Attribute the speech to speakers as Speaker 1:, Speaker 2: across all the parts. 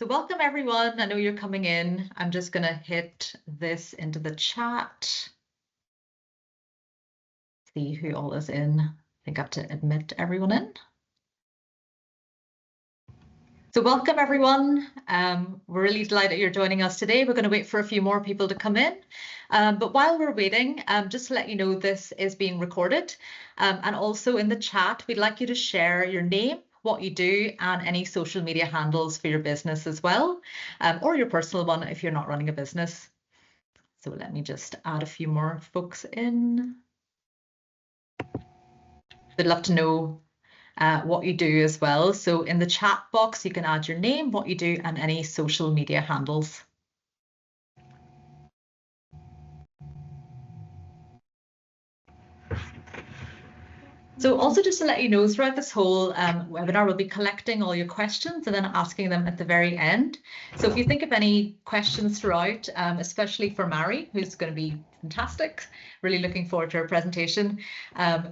Speaker 1: So welcome everyone. I know you're coming in. I'm just going to hit this into the chat. See who all is in. I think I have to admit everyone in. So welcome everyone. We're really delighted you're joining us today. We're going to wait for a few more people to come in. But while we're waiting, just to let you know, this is being recorded. And also in the chat, we'd like you to share your name, what you do, and any social media handles for your business as well, or your personal one if you're not running a business. So let me just add a few more folks in. They'd love to know what you do as well. So in the chat box, you can add your name, what you do, and any social media handles. So also just to let you know, throughout this whole webinar, we'll be collecting all your questions and then asking them at the very end. So if you think of any questions throughout, especially for Mary, who's going to be fantastic, really looking forward to her presentation,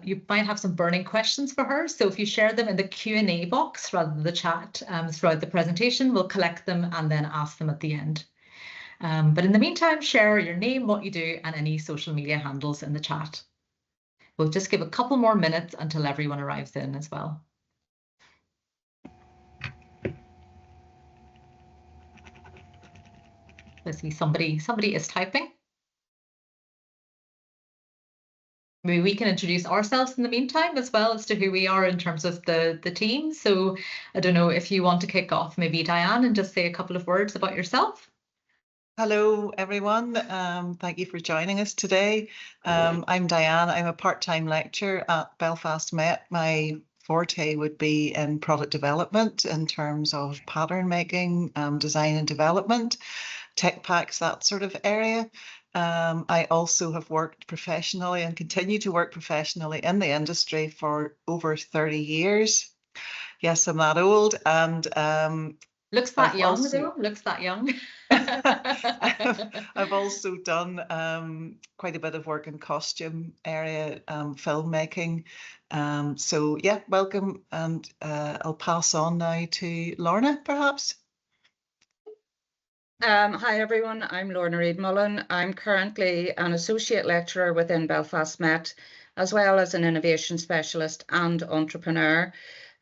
Speaker 1: you might have some burning questions for her. So if you share them in the Q&A box rather than the chat throughout the presentation, we'll collect them and then ask them at the end. But in the meantime, share your name, what you do, and any social media handles in the chat. We'll just give a couple more minutes until everyone arrives in as well. I see somebody is typing. Maybe we can introduce ourselves in the meantime as well as to who we are in terms of the team. So I don't know if you want to kick off, maybe Diane, and just say a couple of words about yourself.
Speaker 2: Hello, everyone. Thank you for joining us today. I'm Diane. I'm a part-time lecturer at Belfast Met. My forte would be in product development in terms of pattern making, design and development, tech packs, that sort of area. I also have worked professionally and continue to work professionally in the industry for over 30 years. Yes, I'm that old. And
Speaker 1: looks that young, though. Looks that young.
Speaker 2: I've also done quite a bit of work in costume area, filmmaking. So yeah, welcome, and I'll pass on now to Lorna, perhaps.
Speaker 3: Hi everyone, I'm Lorna Reid Mullen. I'm currently an associate lecturer within Belfast Met, as well as an innovation specialist and entrepreneur.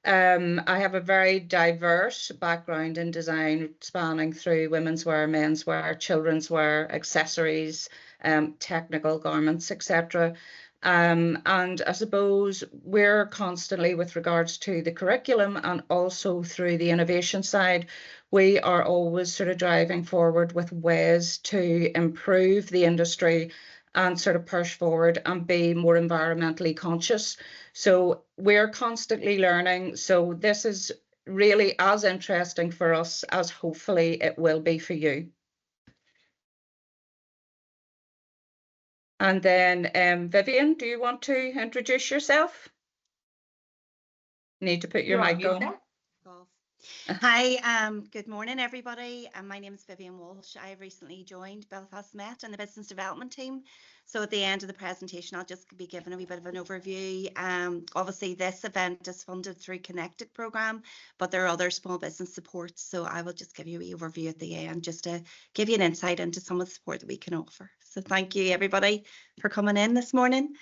Speaker 3: I have a very diverse background in design, spanning through women's wear, men's wear, children's wear, accessories, technical garments, etc. And I suppose we're constantly, with regards to the curriculum and also through the innovation side, we are always sort of driving forward with ways to improve the industry and sort of push forward and be more environmentally conscious. So we're constantly learning. So this is really as interesting for us as hopefully it will be for you. And then Vivian, do you want to introduce yourself? Need to put your mic on.
Speaker 4: Hi, good morning, everybody. My name is Vivian Walsh. I have recently joined Belfast Met and the business development team. So at the end of the presentation, I'll just be giving a wee bit of an overview. Obviously, this event is funded through Connected programme, but there are other small business supports. So I will just give you a wee overview at the end, just to give you an insight into some of the support that we can offer. So thank you, everybody, for coming in this morning.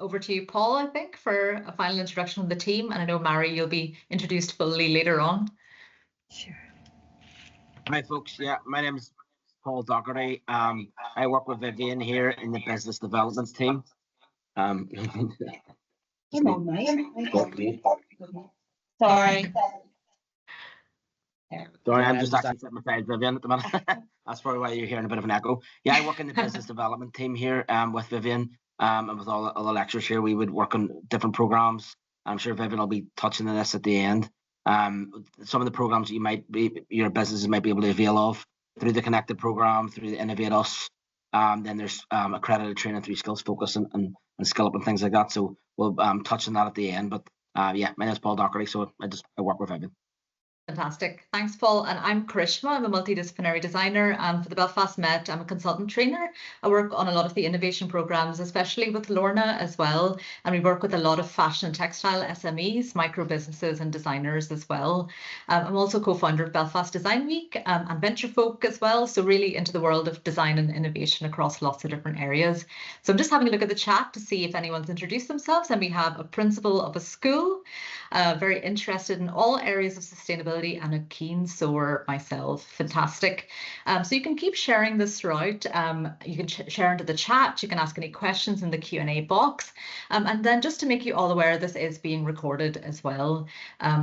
Speaker 1: Over to you, Paul, I think, for a final introduction of the team. And I know, Mary, you'll be introduced fully later on.
Speaker 4: Sure.
Speaker 5: Hi, folks. Yeah, my name is Paul Doherty. I work with Vivian here in the business development team.
Speaker 4: Sorry.
Speaker 5: Sorry, I'm just actually sitting beside Vivian at the minute. That's probably why you're hearing a bit of an echo. Yeah, I work in the business development team here with Vivian. And with all the lecturers here, we would work on different programs. I'm sure Vivian will be touching on this at the end. Some of the programs your businesses might be able to avail of through the Connected program, through the Innovate Us. Then there's accredited training through Skills Focus and Skill Up and things like that. So we'll touch on that at the end. But yeah, my name is Paul Doherty, so I work with Vivian.
Speaker 1: Fantastic. Thanks, Paul. And I'm Karishma. I'm a multidisciplinary designer. And for the Belfast Met, I'm a consultant trainer. I work on a lot of the innovation programs, especially with Lorna as well. And we work with a lot of fashion and textile SMEs, micro businesses and designers as well. I'm also co-founder of Belfast Design Week and Venture Folk as well. So really into the world of design and innovation across lots of different areas. So I'm just having a look at the chat to see if anyone's introduced themselves. And we have a principal of a school, very interested in all areas of sustainability and a keen sewer myself. Fantastic. So you can keep sharing this throughout. You can share into the chat. You can ask any questions in the Q&A box. And then just to make you all aware, this is being recorded as well.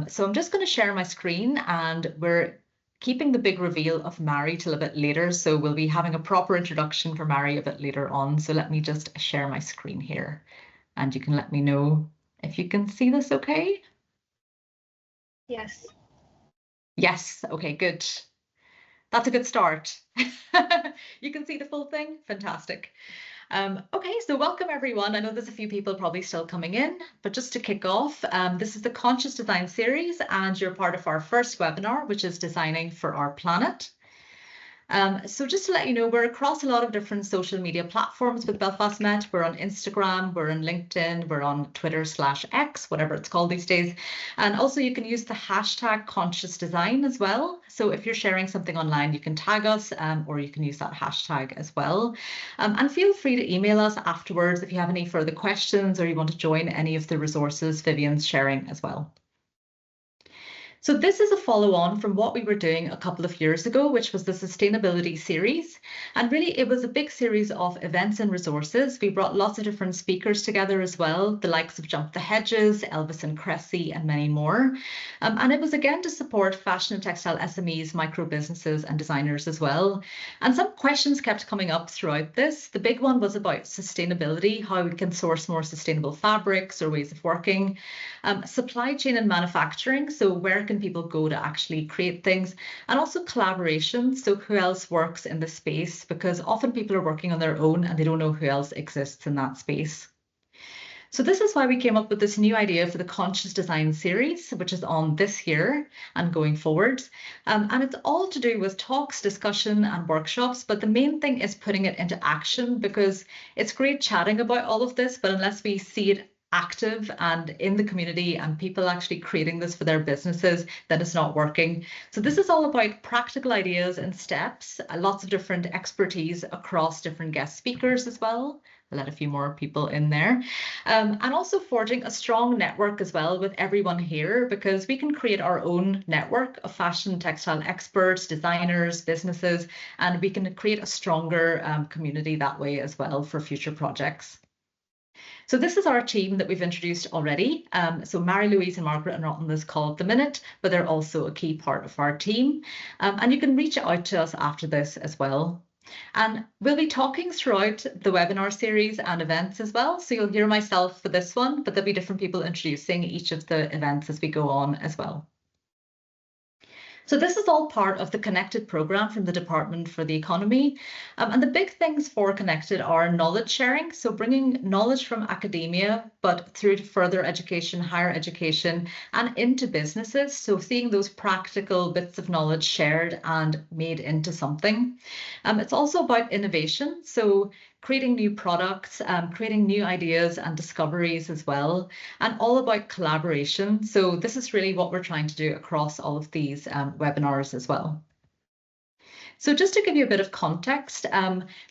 Speaker 1: So I'm just going to share my screen, and we're keeping the big reveal of Mary till a bit later. So we'll be having a proper introduction for Mary a bit later on. So let me just share my screen here, and you can let me know if you can see this okay.
Speaker 6: Yes.
Speaker 1: Yes, okay, good. That's a good start. You can see the full thing? Fantastic. Okay, so welcome everyone. I know there's a few people probably still coming in, but just to kick off, this is the Conscious Design series, and you're part of our first webinar, which is Designing for Our Planet. So just to let you know, we're across a lot of different social media platforms with Belfast Met. We're on Instagram, we're on LinkedIn, we're on Twitter/X, whatever it's called these days. And also you can use the hashtag Conscious Design as well. So if you're sharing something online, you can tag us or you can use that hashtag as well. And feel free to email us afterwards if you have any further questions or you want to join any of the resources Vivian's sharing as well. So this is a follow-on from what we were doing a couple of years ago, which was the sustainability series. And really, it was a big series of events and resources. We brought lots of different speakers together as well, the likes of Jump the Hedges, Elvis and Cressy, and many more. And it was again to support fashion and textile SMEs, micro businesses and designers as well. And some questions kept coming up throughout this. The big one was about sustainability, how we can source more sustainable fabrics or ways of working. Supply chain and manufacturing, so where can people go to actually create things, and also collaboration, so who else works in the space, because often people are working on their own and they don't know who else exists in that space. So this is why we came up with this new idea for the Conscious Design series, which is on this year and going forward. And it's all to do with talks, discussion and workshops, but the main thing is putting it into action, because it's great chatting about all of this, but unless we see it active and in the community and people actually creating this for their businesses, then it's not working. So this is all about practical ideas and steps, lots of different expertise across different guest speakers as well. I'll let a few more people in there. And also forging a strong network as well with everyone here, because we can create our own network of fashion textile experts, designers, businesses, and we can create a stronger community that way as well for future projects. So this is our team that we've introduced already. So Mary Louise and Margaret are not on this call at the minute, but they're also a key part of our team. And you can reach out to us after this as well. And we'll be talking throughout the webinar series and events as well. So you'll hear myself for this one, but there'll be different people introducing each of the events as we go on as well. So this is all part of the Connected programme from the Department for the Economy. And the big things for Connected are knowledge sharing, so bringing knowledge from academia, but through to further education, higher education, and into businesses. So seeing those practical bits of knowledge shared and made into something. It's also about innovation, so creating new products, creating new ideas and discoveries as well, and all about collaboration. So this is really what we're trying to do across all of these webinars as well. So just to give you a bit of context,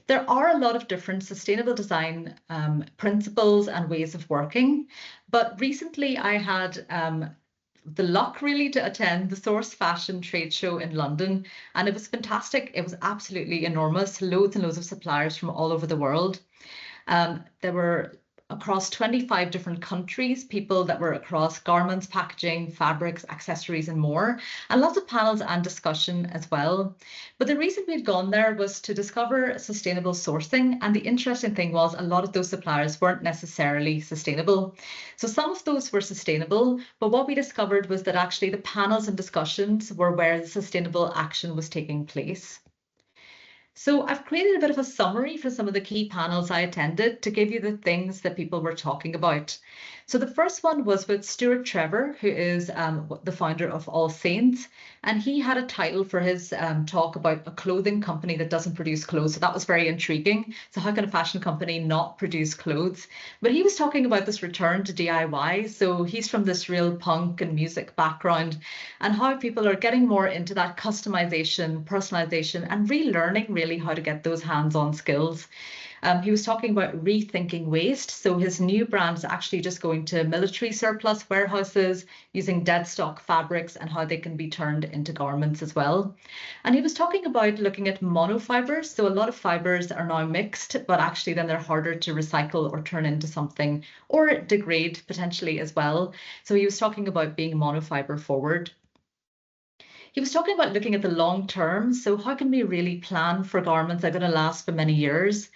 Speaker 1: there are a lot of different sustainable design principles and ways of working, but recently I had the luck really to attend the Source Fashion trade show in London, and it was fantastic. It was absolutely enormous, loads and loads of suppliers from all over the world. There were across 25 different countries, people that were across garments, packaging, fabrics, accessories and more, and lots of panels and discussion as well. But the reason we'd gone there was to discover sustainable sourcing, and the interesting thing was a lot of those suppliers weren't necessarily sustainable. So some of those were sustainable, but what we discovered was that actually the panels and discussions were where the sustainable action was taking place. So I've created a bit of a summary for some of the key panels I attended to give you the things that people were talking about. So the first one was with Stuart Trevor, who is the founder of All Saints, and he had a title for his talk about a clothing company that doesn't produce clothes. So that was very intriguing. So how can a fashion company not produce clothes? But he was talking about this return to DIY. So he's from this real punk and music background, and how people are getting more into that customization, personalization, and relearning really how to get those hands-on skills. He was talking about rethinking waste. So his new brand is actually just going to military surplus warehouses using dead stock fabrics and how they can be turned into garments as well. And he was talking about looking at monofibers. So a lot of fibers are now mixed, but actually then they're harder to recycle or turn into something or degrade potentially as well. So he was talking about being monofiber forward. He was talking about looking at the long term. So how can we really plan for garments that are going to last for many years?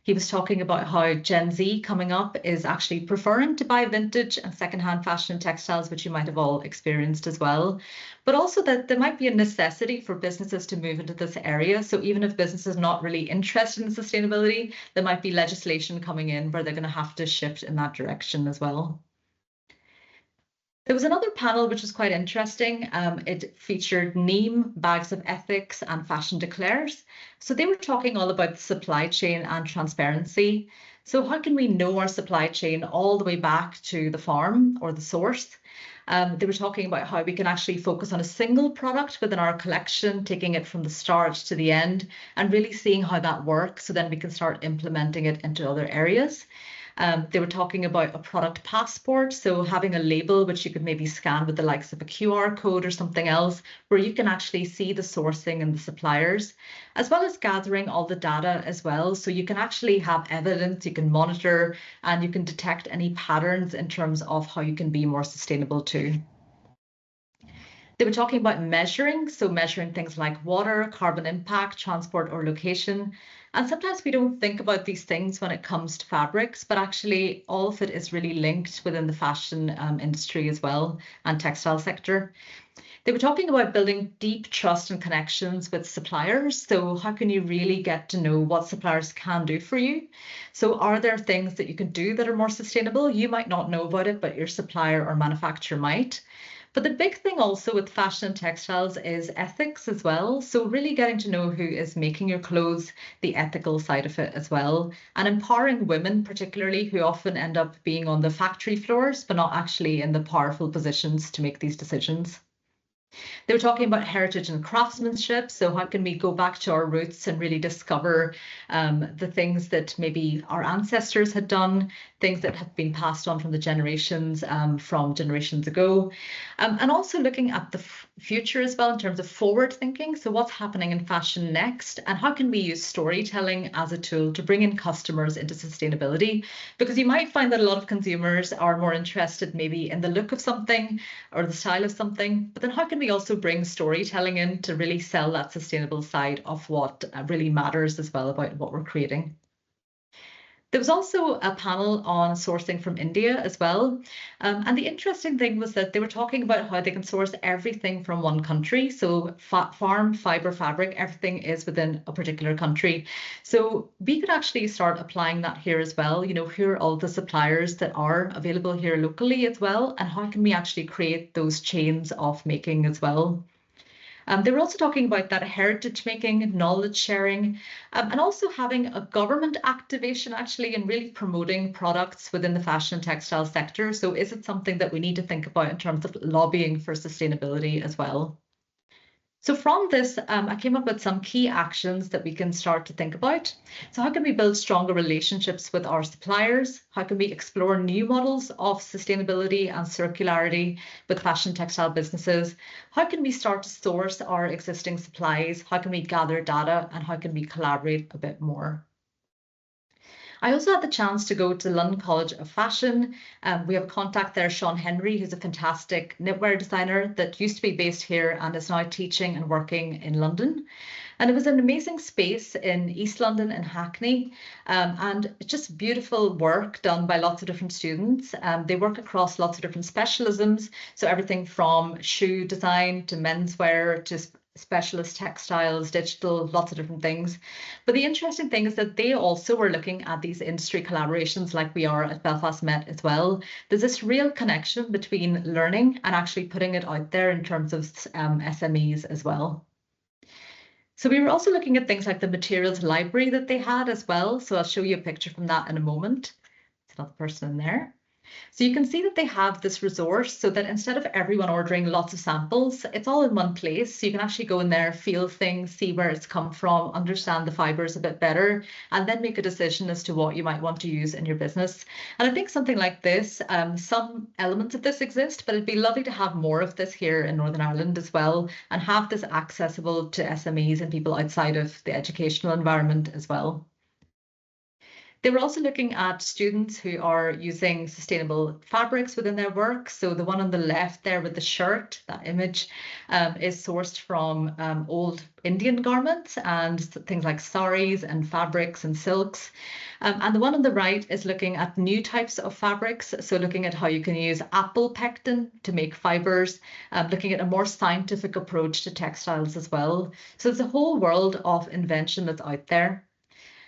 Speaker 1: He was talking about how Gen Z coming up is actually preferring to buy vintage and secondhand fashion and textiles, which you might have all experienced as well, but also that there might be a necessity for businesses to move into this area. So even if businesses are not really interested in sustainability, there might be legislation coming in where they're going to have to shift in that direction as well. There was another panel which was quite interesting. It featured Neem, Bags of Ethics, and Fashion Declares. So they were talking all about the supply chain and transparency. So how can we know our supply chain all the way back to the farm or the source? They were talking about how we can actually focus on a single product within our collection, taking it from the start to the end, and really seeing how that works, so then we can start implementing it into other areas. They were talking about a product passport, so having a label which you could maybe scan with the likes of a QR code or something else, where you can actually see the sourcing and the suppliers, as well as gathering all the data as well. So you can actually have evidence, you can monitor, and you can detect any patterns in terms of how you can be more sustainable too. They were talking about measuring, so measuring things like water, carbon impact, transport or location. And sometimes we don't think about these things when it comes to fabrics, but actually all of it is really linked within the fashion industry as well, and textile sector. They were talking about building deep trust and connections with suppliers. So how can you really get to know what suppliers can do for you? So are there things that you can do that are more sustainable? You might not know about it, but your supplier or manufacturer might. But the big thing also with fashion and textiles is ethics as well. So really getting to know who is making your clothes, the ethical side of it as well, and empowering women particularly, who often end up being on the factory floors, but not actually in the powerful positions to make these decisions. They were talking about heritage and craftsmanship. So how can we go back to our roots and really discover the things that maybe our ancestors had done, things that have been passed on from the generations from generations ago. And also looking at the future as well in terms of forward thinking. So what's happening in fashion next, and how can we use storytelling as a tool to bring in customers into sustainability? Because you might find that a lot of consumers are more interested maybe in the look of something or the style of something, but then how can we also bring storytelling in to really sell that sustainable side of what really matters as well about what we're creating? There was also a panel on sourcing from India as well. And the interesting thing was that they were talking about how they can source everything from one country. So farm, fiber, fabric, everything is within a particular country. So we could actually start applying that here as well. You know, who are all the suppliers that are available here locally as well? And how can we actually create those chains of making as well? They were also talking about that heritage making, knowledge sharing, and also having a government activation actually and really promoting products within the fashion and textile sector. So is it something that we need to think about in terms of lobbying for sustainability as well? So from this, I came up with some key actions that we can start to think about. So how can we build stronger relationships with our suppliers? How can we explore new models of sustainability and circularity with fashion textile businesses? How can we start to source our existing supplies? How can we gather data, and how can we collaborate a bit more? I also had the chance to go to London College of Fashion. We have contact there, Sean Henry, who's a fantastic knitwear designer that used to be based here and is now teaching and working in London. And it was an amazing space in East London and Hackney, and just beautiful work done by lots of different students. They work across lots of different specialisms, so everything from shoe design to menswear to specialist textiles, digital, lots of different things. But the interesting thing is that they also were looking at these industry collaborations like we are at Belfast Met as well. There's this real connection between learning and actually putting it out there in terms of SMEs as well. So we were also looking at things like the materials library that they had as well. So I'll show you a picture from that in a moment. It's not the person in there. So you can see that they have this resource so that instead of everyone ordering lots of samples, it's all in one place. So you can actually go in there, feel things, see where it's come from, understand the fibers a bit better, and then make a decision as to what you might want to use in your business. And I think something like this, some elements of this exist, but it'd be lovely to have more of this here in Northern Ireland as well, and have this accessible to SMEs and people outside of the educational environment as well. They were also looking at students who are using sustainable fabrics within their work. So the one on the left there with the shirt, that image is sourced from old Indian garments and things like saris and fabrics and silks. And the one on the right is looking at new types of fabrics. So looking at how you can use apple pectin to make fibers, looking at a more scientific approach to textiles as well. So there's a whole world of invention that's out there.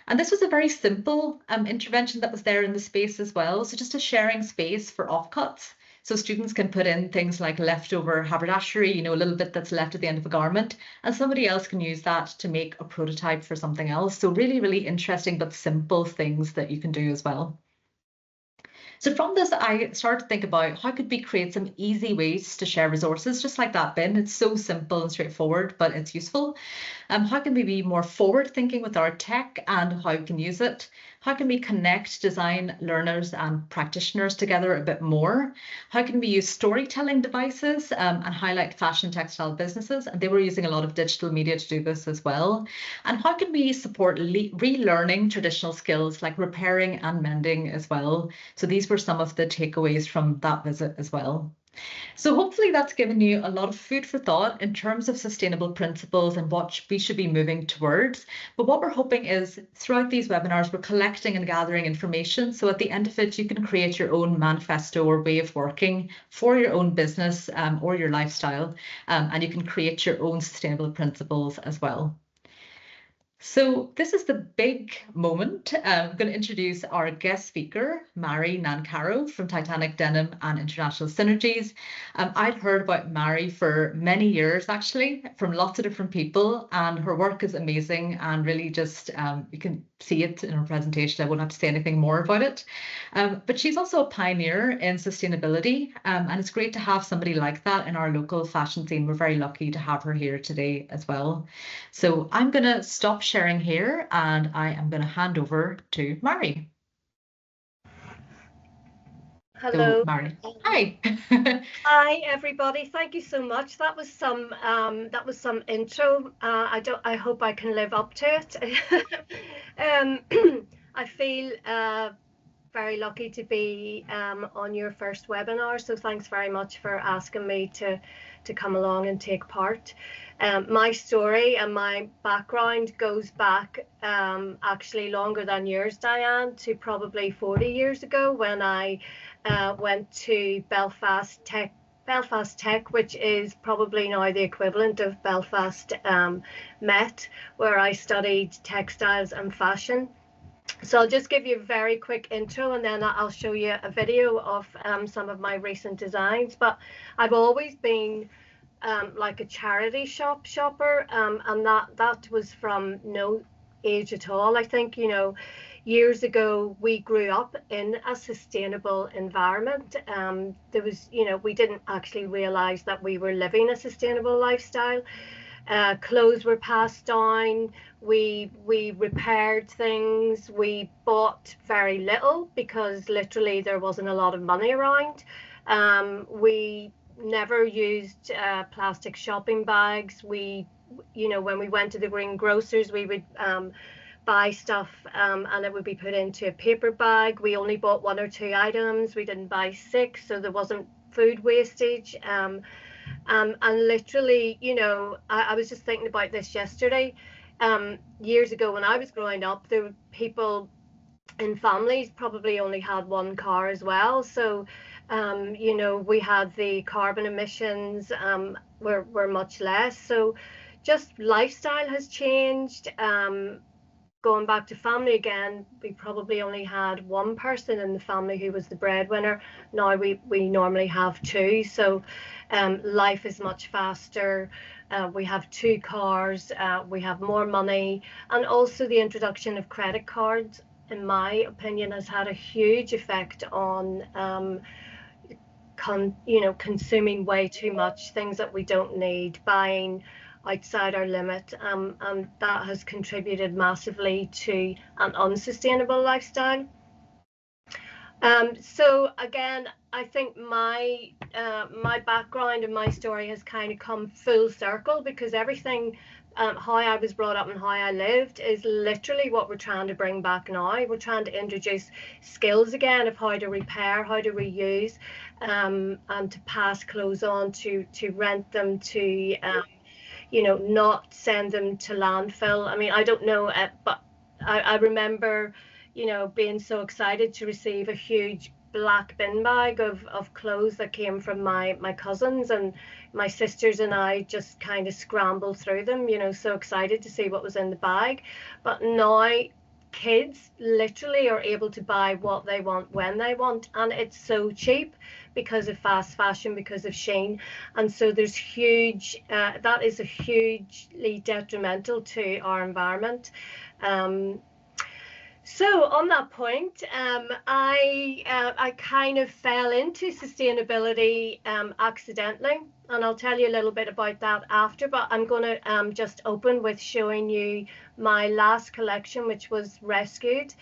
Speaker 1: And this was a very simple intervention that was there in the space as well. So just a sharing space for offcuts. So students can put in things like leftover haberdashery, a little bit that's left at the end of a garment, and somebody else can use that to make a prototype for something else. So really, really interesting but simple things that you can do as well. So from this, I started to think about how could we create some easy ways to share resources, just like that bin. It's so simple and straightforward, but it's useful. How can we be more forward thinking with our tech and how we can use it? How can we connect design learners and practitioners together a bit more? How can we use storytelling devices and highlight fashion textile businesses? And they were using a lot of digital media to do this as well. And how can we support relearning traditional skills like repairing and mending as well? So these were some of the takeaways from that visit as well. So hopefully that's given you a lot of food for thought in terms of sustainable principles and what we should be moving towards. But what we're hoping is throughout these webinars, we're collecting and gathering information. So at the end of it, you can create your own manifesto or way of working for your own business or your lifestyle, and you can create your own sustainable principles as well. So this is the big moment. I'm going to introduce our guest speaker, Mari Nancaro from Titanic Denim and International Synergies. I'd heard about Mari for many years, actually, from lots of different people, and her work is amazing and really just, you can see it in her presentation. I won't have to say anything more about it. But she's also a pioneer in sustainability, and it's great to have somebody like that in our local fashion scene. We're very lucky to have her here today as well. So I'm going to stop sharing here and I am going to hand over to Mari.
Speaker 6: Hello.
Speaker 1: So, Mari. Hi.
Speaker 6: Hi everybody. Thank you so much. That was some intro. I hope I can live up to it. I feel very lucky to be on your first webinar. So thanks very much for asking me to come along and take part. My story and my background goes back actually longer than yours, Diane, to probably 40 years ago when I went to Belfast Tech, which is probably now the equivalent of Belfast Met, where I studied textiles and fashion. So I'll just give you a very quick intro and then I'll show you a video of some of my recent designs. But I've always been like a charity shopper, and that was from no age at all. I think, years ago we grew up in a sustainable environment. There was, we didn't actually realize that we were living a sustainable lifestyle. Clothes were passed down, we repaired things, we bought very little because literally there wasn't a lot of money around. We never used plastic shopping bags. We, when we went to the greengrocers, we would buy stuff and it would be put into a paper bag. We only bought 1 or 2 items. We didn't buy 6, so there wasn't food wastage. And literally, I was just thinking about this yesterday. Years ago when I was growing up, there were people in families probably only had 1 car as well. So, we had the carbon emissions were much less. So, just lifestyle has changed. Going back to family again, we probably only had one person in the family who was the breadwinner. Now we normally have two. So life is much faster. We have 2 cars. We have more money, and also the introduction of credit cards, in my opinion, has had a huge effect on consuming way too much, things that we don't need, buying outside our limit, and that has contributed massively to an unsustainable lifestyle. So again, I think my background and my story has kind of come full circle, because everything, how I was brought up and how I lived, is literally what we're trying to bring back now. We're trying to introduce skills again of how to repair, how to reuse, and to pass clothes on, to rent them, to not send them to landfill. I mean, I don't know, but I remember, being so excited to receive a huge black bin bag of clothes that came from my cousins, and my sisters and I just kind of scrambled through them, so excited to see what was in the bag. But now kids literally are able to buy what they want when they want, and it's so cheap because of fast fashion, because of Shein. And so there's that is a hugely detrimental to our environment. So on that point, I kind of fell into sustainability accidentally, and I'll tell you a little bit about that after, but I'm going to just open with showing you my last collection, which was rescued,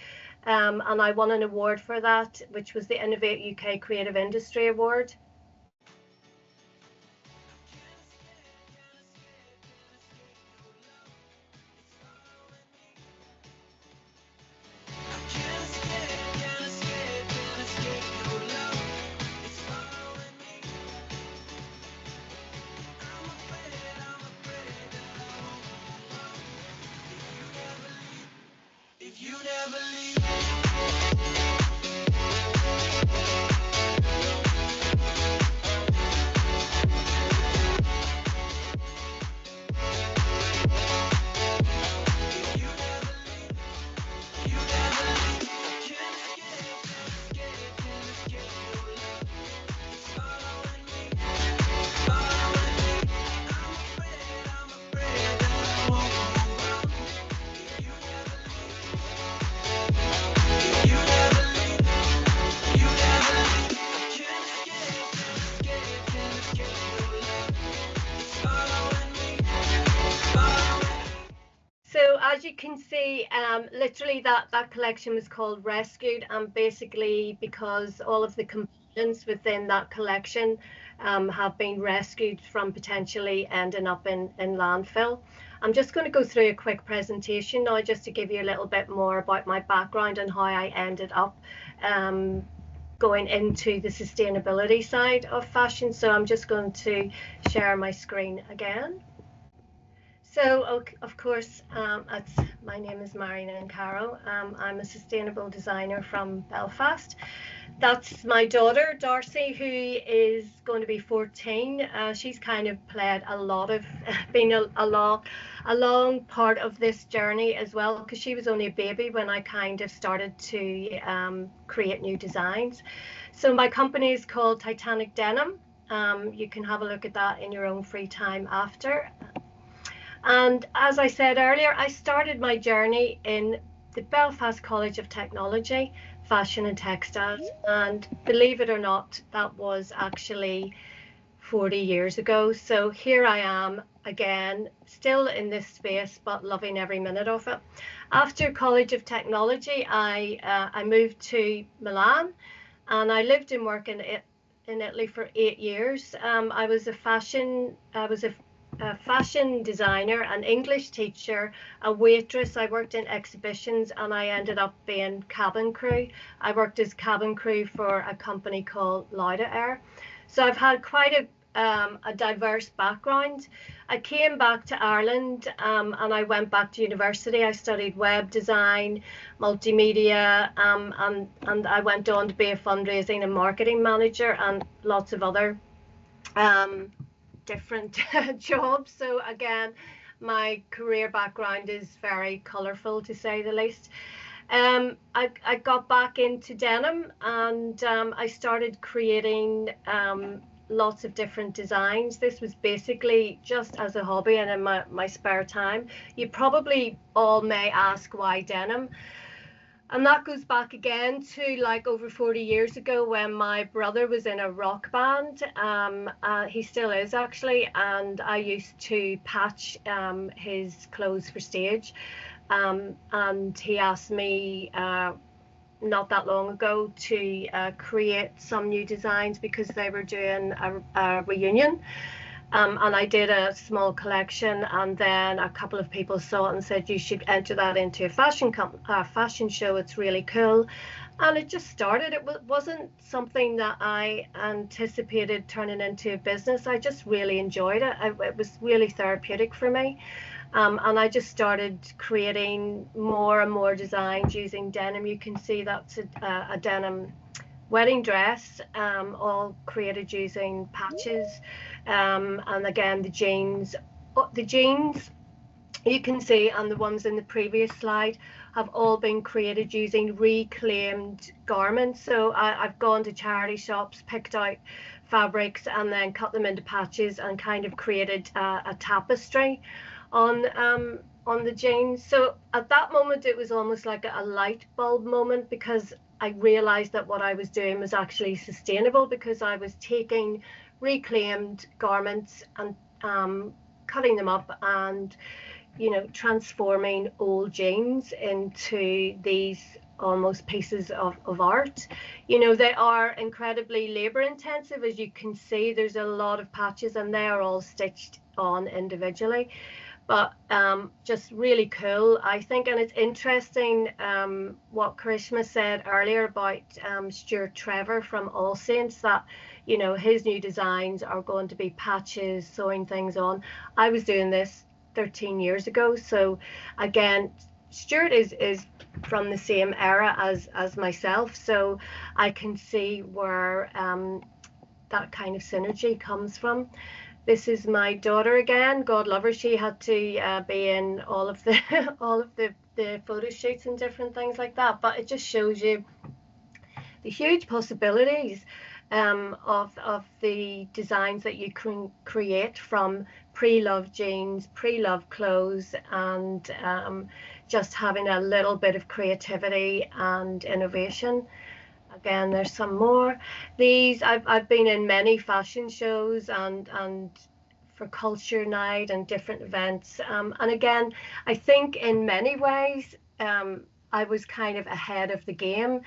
Speaker 6: and I won an award for that, which was the Innovate UK Creative Industry Award. As you can see, literally that collection was called Rescued, and basically because all of the components within that collection have been rescued from potentially ending up in landfill. I'm just going to go through a quick presentation now, just to give you a little bit more about my background and how I ended up going into the sustainability side of fashion. So I'm just going to share my screen again. So, of course, my name is Marian Caro. I'm a sustainable designer from Belfast. That's my daughter, Darcy, who is going to be 14. She's kind of played a lot of, been a long part of this journey as well, because she was only a baby when I kind of started to create new designs. So my company is called Titanic Denim. You can have a look at that in your own free time after. And as I said earlier, I started my journey in the Belfast College of Technology, Fashion and Textiles. And believe it or not, that was actually 40 years ago. So here I am again, still in this space, but loving every minute of it. After College of Technology, I moved to Milan, and I lived and worked in Italy for 8 years. I was a fashion designer, an English teacher, a waitress. I worked in exhibitions, and I ended up being cabin crew. I worked as cabin crew for a company called Lauda Air. So I've had quite a diverse background. I came back to Ireland, and I went back to university. I studied web design, multimedia, and I went on to be a fundraising and marketing manager, and lots of other different jobs. So again, my career background is very colourful, to say the least. I got back into denim, and I started creating lots of different designs. This was basically just as a hobby and in my spare time. You probably all may ask, why denim? And that goes back again to like over 40 years ago, when my brother was in a rock band. He still is, actually, and I used to patch his clothes for stage. And he asked me not that long ago to create some new designs, because they were doing a reunion. And I did a small collection, and then a couple of people saw it and said, you should enter that into a fashion show. It's really cool. And it just started. It wasn't something that I anticipated turning into a business. I just really enjoyed it. It was really therapeutic for me. And I just started creating more and more designs using denim. You can see that's a denim wedding dress, all created using patches. And again, the jeans you can see, and the ones in the previous slide, have all been created using reclaimed garments. So I've gone to charity shops, picked out fabrics, and then cut them into patches and kind of created a tapestry on the jeans. So at that moment, it was almost like a light bulb moment, because I realized that what I was doing was actually sustainable, because I was taking reclaimed garments and cutting them up and, you know, transforming old jeans into these almost pieces of art. You know, they are incredibly labor intensive. As you can see, there's a lot of patches, and they are all stitched on individually. But just really cool, I think. And it's interesting what Karishma said earlier about Stuart Trevor from All Saints, that, you know, his new designs are going to be patches, sewing things on. I was doing this 13 years ago. So again, Stuart is from the same era as myself. So I can see where that kind of synergy comes from. This is my daughter again. God love her. She had to be in all of the photo shoots and different things like that. But it just shows you the huge possibilities of the designs that you can create from pre-loved jeans, pre-loved clothes, and just having a little bit of creativity and innovation. Again, there's some more. These, I've been in many fashion shows and for Culture Night and different events. And again, I think in many ways, I was kind of ahead of the game.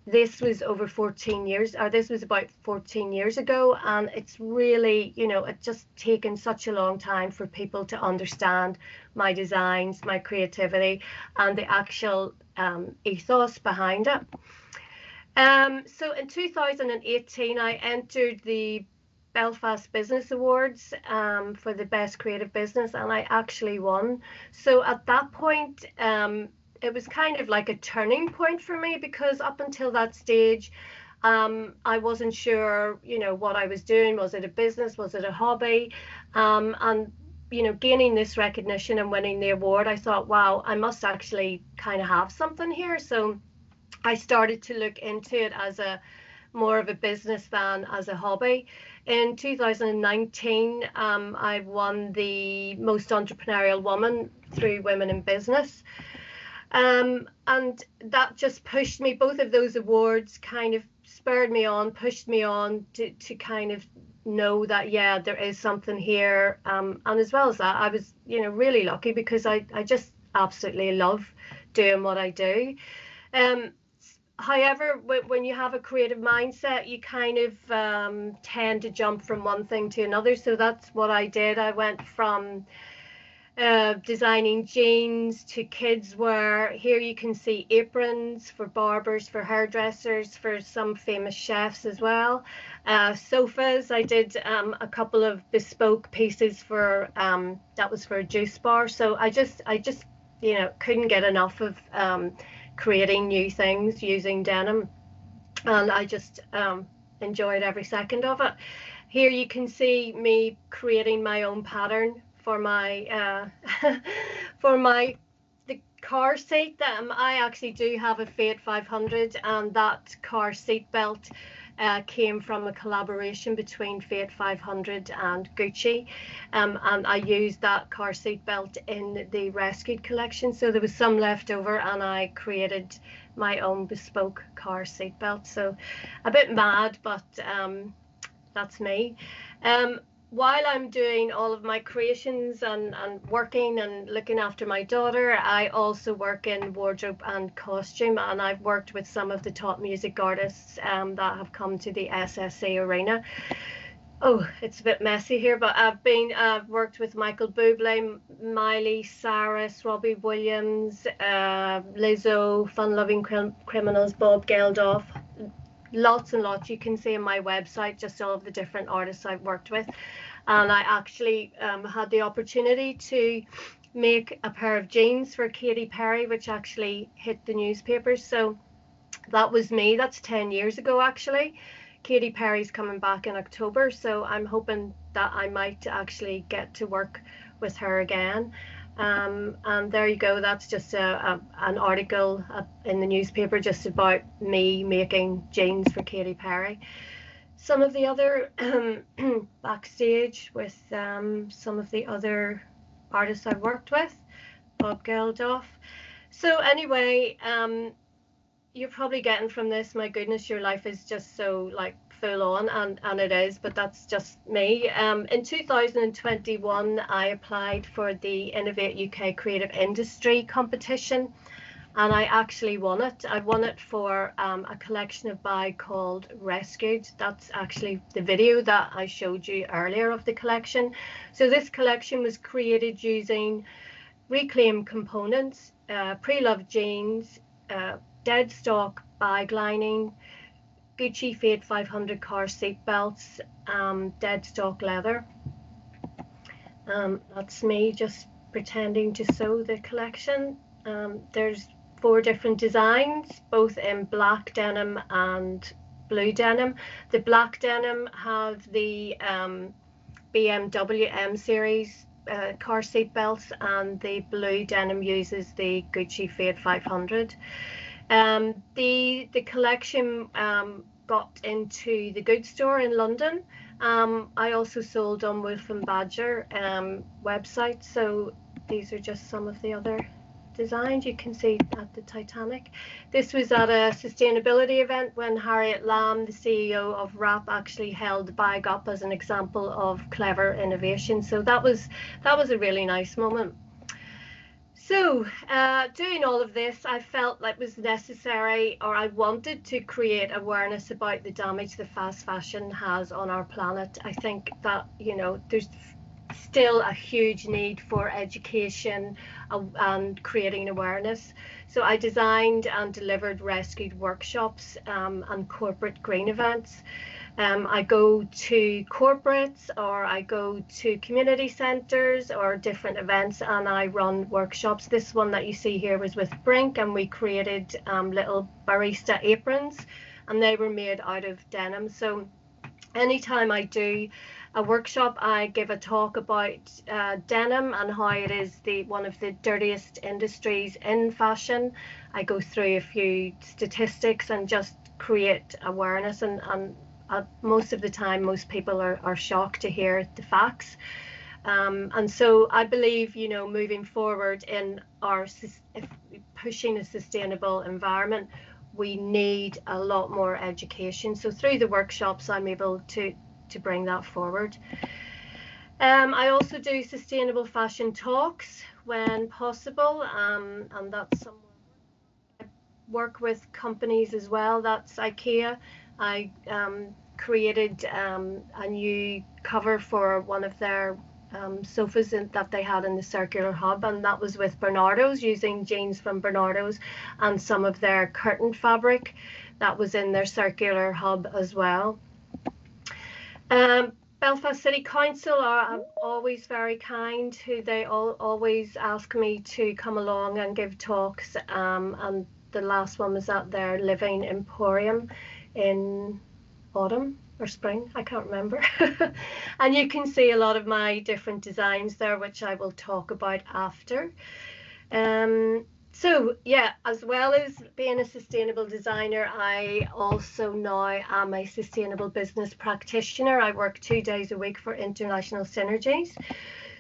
Speaker 6: This was over 14 years, or this was about 14 years ago. And it's really, you know, it's just taken such a long time for people to understand my designs, my creativity, and the actual ethos behind it. So in 2018, I entered the Belfast Business Awards for the Best Creative Business, and I actually won. So at that point, it was kind of like a turning point for me, because up until that stage, I wasn't sure, you know, what I was doing. Was it a business? Was it a hobby? And, you know, gaining this recognition and winning the award, I thought, wow, I must actually kind of have something here. So I started to look into it as more of a business than as a hobby. In 2019, I won the Most Entrepreneurial Woman through Women in Business. And that just pushed me. Both of those awards kind of spurred me on, pushed me on to kind of know that, yeah, there is something here. And as well as that, I was, you know, really lucky, because I just absolutely love doing what I do. However, when you have a creative mindset, you kind of tend to jump from one thing to another. So that's what I did. I went from designing jeans to kids wear. Here you can see aprons for barbers, for hairdressers, for some famous chefs as well. Sofas, I did a couple of bespoke pieces for, that was for a juice bar. So I just, you know, couldn't get enough of creating new things using denim, and I just enjoyed every second of it. Here you can see me creating my own pattern for my for the car seat. I actually do have a Fiat 500, and that car seat belt came from a collaboration between Fiat 500 and Gucci, and I used that car seat belt in the rescued collection. So there was some left over, and I created my own bespoke car seat belt. So a bit mad, but that's me. While I'm doing all of my creations and working and looking after my daughter, I also work in wardrobe and costume, and I've worked with some of the top music artists that have come to the SSE arena. Oh, it's a bit messy here, but I've worked with Michael Bublé, Miley Cyrus, Robbie Williams, Lizzo, Fun Loving Criminals, Bob Geldof. Lots and lots. You can see on my website just all of the different artists I've worked with, and I actually had the opportunity to make a pair of jeans for Katy Perry, which actually hit the newspapers. So that was me. That's 10 years ago actually. Katy Perry's coming back in October, so I'm hoping that I might actually get to work with her again. And there you go. That's just an article in the newspaper just about me making jeans for Katy Perry. Some of the other backstage with some of the other artists I've worked with, Bob Geldof. So anyway, you're probably getting from this, my goodness, your life is just so like full on, and it is, but that's just me. In 2021, I applied for the Innovate UK Creative Industry competition, and I actually won it. I won it for a collection of bag called Rescued. That's actually the video that I showed you earlier of the collection. So this collection was created using reclaimed components, pre-loved jeans, dead stock bag lining, Gucci Fiat 500 car seat belts, dead stock leather. That's me just pretending to sew the collection. There's 4 different designs, both in black denim and blue denim. The black denim have the BMW M series car seat belts, and the blue denim uses the Gucci Fiat 500. The collection got into the Good Store in London. I also sold on Wolf and Badger website. So these are just some of the other designs you can see at the Titanic. This was at a sustainability event when Harriet Lamb, the CEO of WRAP, actually held the bag up as an example of clever innovation. So that was a really nice moment. So doing all of this, I felt like was necessary, or I wanted to create awareness about the damage that fast fashion has on our planet. I think that, you know, there's still a huge need for education and creating awareness. So I designed and delivered rescued workshops and corporate green events. I go to corporates, or I go to community centres or different events, and I run workshops. This one that you see here was with Brink, and we created little barista aprons, and they were made out of denim. So anytime I do a workshop, I give a talk about denim and how it is one of the dirtiest industries in fashion. I go through a few statistics and just create awareness, and most of the time, most people are shocked to hear the facts. And so I believe, you know, moving forward in pushing a sustainable environment, we need a lot more education. So through the workshops, I'm able to bring that forward. I also do sustainable fashion talks when possible, and that's somewhere I work with companies as well. That's IKEA. I created a new cover for one of their sofas that they had in the circular hub, and that was with Bernardo's, using jeans from Bernardo's and some of their curtain fabric that was in their circular hub as well. Belfast City Council are always very kind, who they always ask me to come along and give talks, and the last one was at their Living Emporium in autumn. or spring, I can't remember. And you can see a lot of my different designs there, which I will talk about after. So yeah, as well as being a sustainable designer, I also now am a sustainable business practitioner. I work 2 days a week for International Synergies.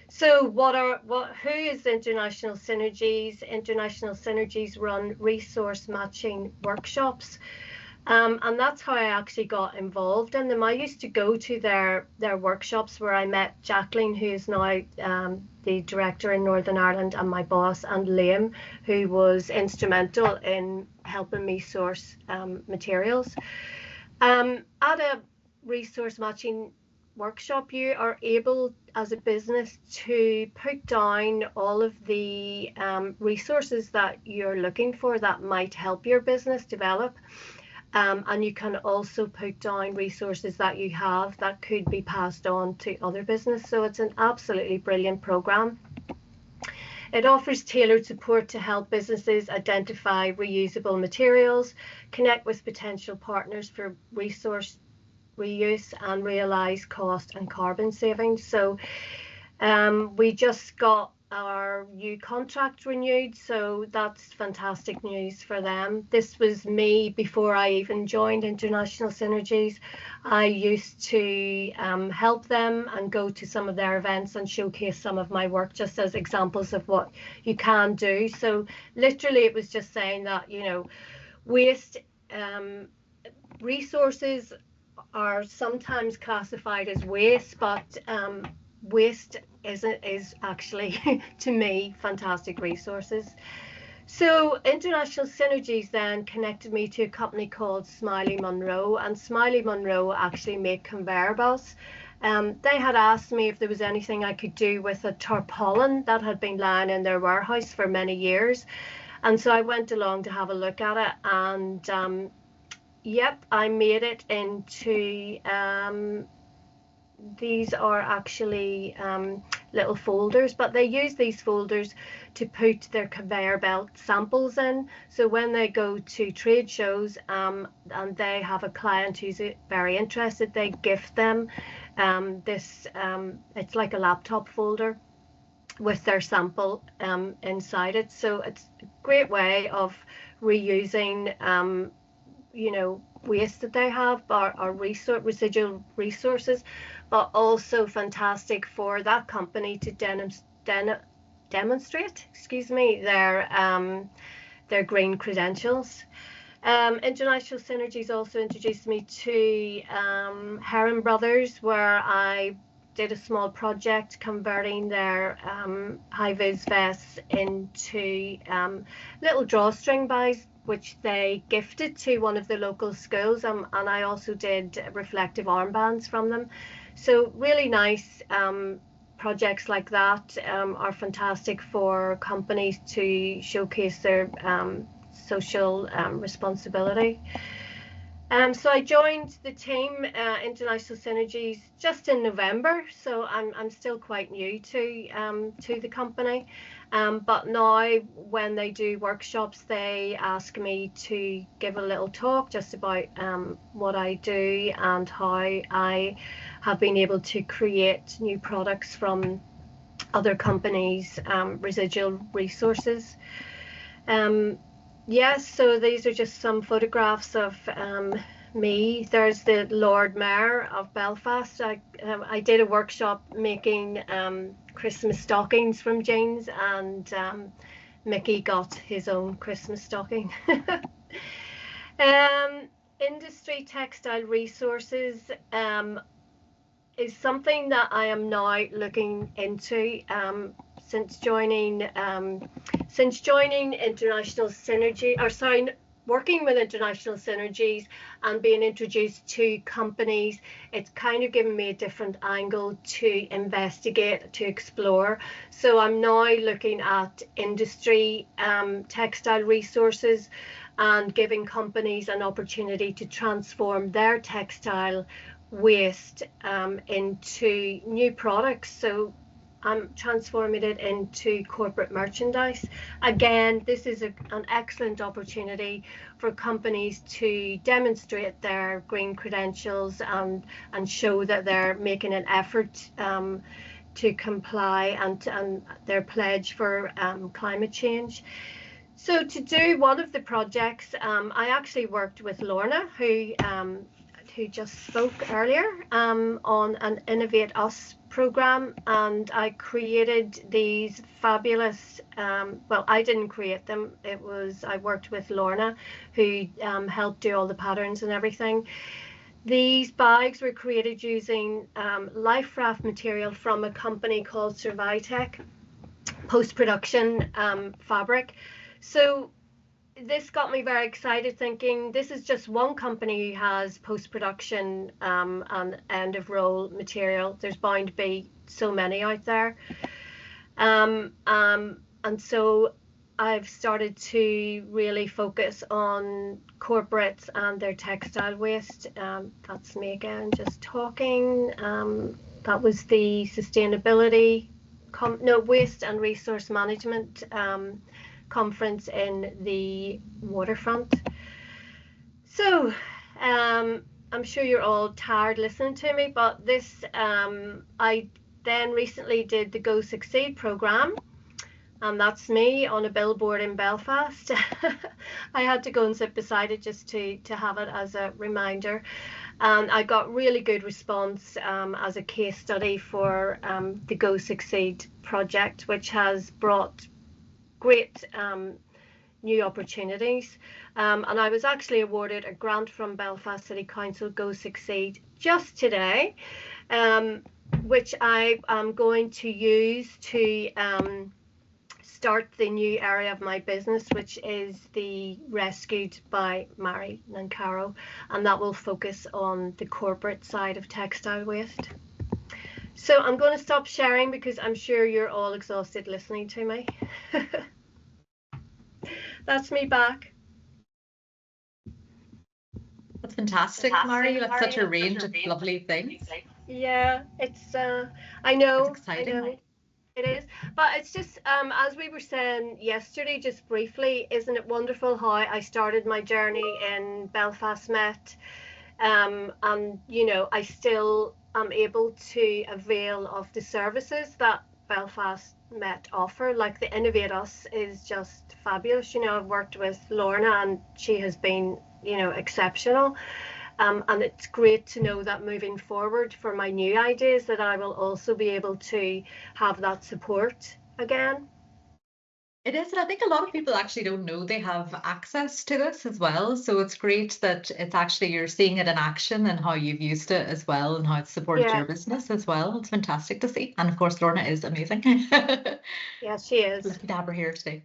Speaker 6: So who is International Synergies? International Synergies run resource matching workshops. And that's how I actually got involved in them. I used to go to their workshops where I met Jacqueline, who is now the director in Northern Ireland, and my boss, and Liam, who was instrumental in helping me source materials. At a resource matching workshop, you are able as a business to put down all of the resources that you're looking for that might help your business develop. And you can also put down resources that you have that could be passed on to other business. So it's an absolutely brilliant program. It offers tailored support to help businesses identify reusable materials, connect with potential partners for resource reuse, and realise cost and carbon savings. So we just got our new contract renewed, so that's fantastic news for them. This was me before I even joined International Synergies. I used to help them and go to some of their events and showcase some of my work just as examples of what you can do. So literally it was just saying that, you know, waste resources are sometimes classified as waste, but waste is actually, to me, fantastic resources. So International Synergies then connected me to a company called Smiley Monroe, and Smiley Monroe actually make conveyor belts. They had asked me if there was anything I could do with a tarpaulin that had been lying in their warehouse for many years. And so I went along to have a look at it, and yep, I made it into these are actually little folders, but they use these folders to put their conveyor belt samples in. So when they go to trade shows and they have a client who's very interested, they gift them this, it's like a laptop folder with their sample inside it. So it's a great way of reusing you know, waste that they have, or residual resources, but also fantastic for that company to demonstrate, excuse me, their green credentials. International Synergies also introduced me to Heron Brothers, where I did a small project converting their high-vis vests into little drawstring buys, which they gifted to one of the local schools, and I also did reflective armbands from them. So really nice projects like that are fantastic for companies to showcase their social responsibility. So I joined the team, International Synergies, just in November, so I'm still quite new to the company. But now when they do workshops, they ask me to give a little talk just about what I do and how I have been able to create new products from other companies' residual resources. Yes, so these are just some photographs of me. There's the Lord Mayor of Belfast. I did a workshop making Christmas stockings from jeans, and Mickey got his own Christmas stocking. Industry textile resources is something that I am now looking into since joining International Synergy, or sorry, working with International Synergies and being introduced to companies. It's kind of given me a different angle to investigate, to explore. So I'm now looking at industry textile resources and giving companies an opportunity to transform their textile waste into new products. So I'm transforming it into corporate merchandise. Again, this is an excellent opportunity for companies to demonstrate their green credentials and show that they're making an effort to comply and their pledge for climate change. So to do one of the projects, I actually worked with Lorna, who just spoke earlier, on an Innovate Us program, and I created these fabulous, well, I didn't create them, I worked with Lorna, who helped do all the patterns and everything. These bags were created using life raft material from a company called Survitec, post-production fabric. So this got me very excited, thinking this is just one company who has post-production and end-of-roll material. There's bound to be so many out there. And so I've started to really focus on corporates and their textile waste. That's me again, just talking. That was the sustainability, waste and resource management conference in the waterfront. So I'm sure you're all tired listening to me, but this I then recently did the Go Succeed program, and that's me on a billboard in Belfast. I had to go and sit beside it just to have it as a reminder, and I got really good response as a case study for the Go Succeed project, which has brought great new opportunities, and I was actually awarded a grant from Belfast City Council Go Succeed just today, which I am going to use to start the new area of my business, which is the Rescued by Mary Nancaro, and that will focus on the corporate side of textile waste. So I'm going to stop sharing because I'm sure you're all exhausted listening to me. That's me back.
Speaker 1: That's fantastic, Mary. That's such a range of lovely things.
Speaker 6: Yeah, it's I know,
Speaker 1: It's exciting.
Speaker 6: I know. It is, but it's just as we were saying yesterday, just briefly, isn't it wonderful how I started my journey in Belfast Met, and you know, I still am able to avail of the services that Belfast Met offer. Like the Innovate Us is just fabulous. You know, I've worked with Lorna and she has been, you know, exceptional. And it's great to know that moving forward for my new ideas that I will also be able to have that support again.
Speaker 1: It is, and I think a lot of people actually don't know they have access to this as well. So it's great that it's actually you're seeing it in action and how you've used it as well and how it's supported your business as well. It's fantastic to see. And of course, Lorna is amazing.
Speaker 6: Yeah, she is.
Speaker 1: Lucky to have her here today.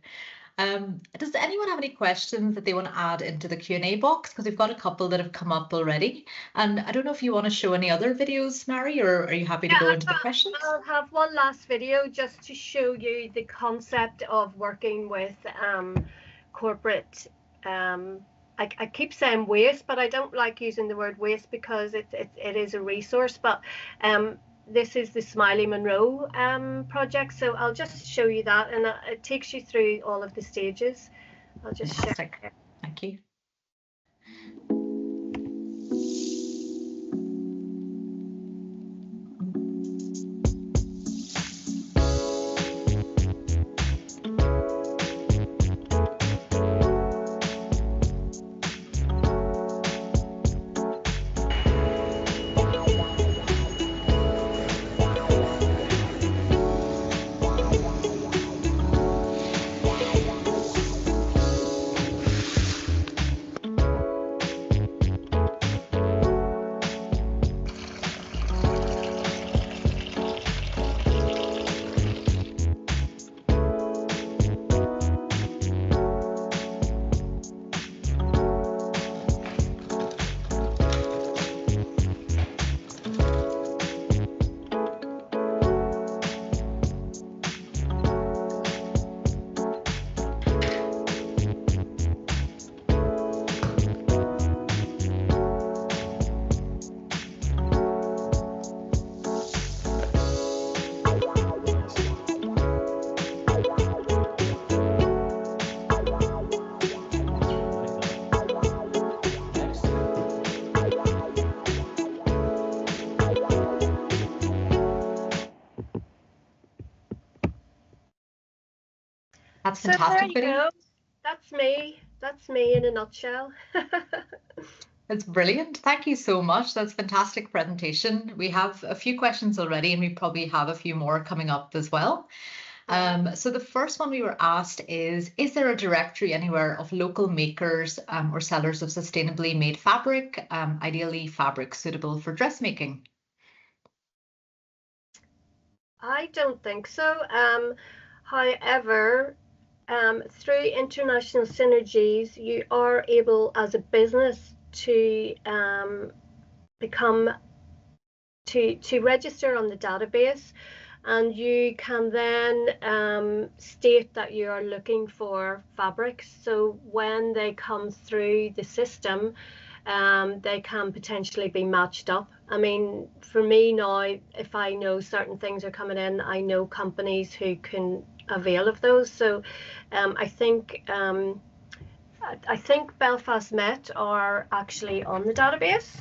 Speaker 1: Does anyone have any questions that they want to add into the Q&A box? Because we've got a couple that have come up already. And I don't know if you want to show any other videos, Mary, or are you happy to go into the questions?
Speaker 6: I'll have one last video just to show you the concept of working with corporate, I keep saying waste, but I don't like using the word waste because it is a resource. But this is the Smiley Monroe project, so I'll just show you that, and it takes you through all of the stages. I'll just
Speaker 1: Fantastic.
Speaker 6: share.
Speaker 1: Thank you. That's
Speaker 6: So there
Speaker 1: fantastic,
Speaker 6: you
Speaker 1: Biddy.
Speaker 6: go. That's me. That's me in a nutshell.
Speaker 1: That's brilliant. Thank you so much. That's fantastic presentation. We have a few questions already, and we probably have a few more coming up as well. So the first one we were asked is there a directory anywhere of local makers or sellers of sustainably made fabric, ideally fabric suitable for dressmaking?
Speaker 6: I don't think so. However, through international synergies, you are able as a business to to register on the database, and you can then state that you are looking for fabrics. So when they come through the system, they can potentially be matched up. I mean, for me now, if I know certain things are coming in, I know companies who can avail of those. So I think Belfast Met are actually on the database.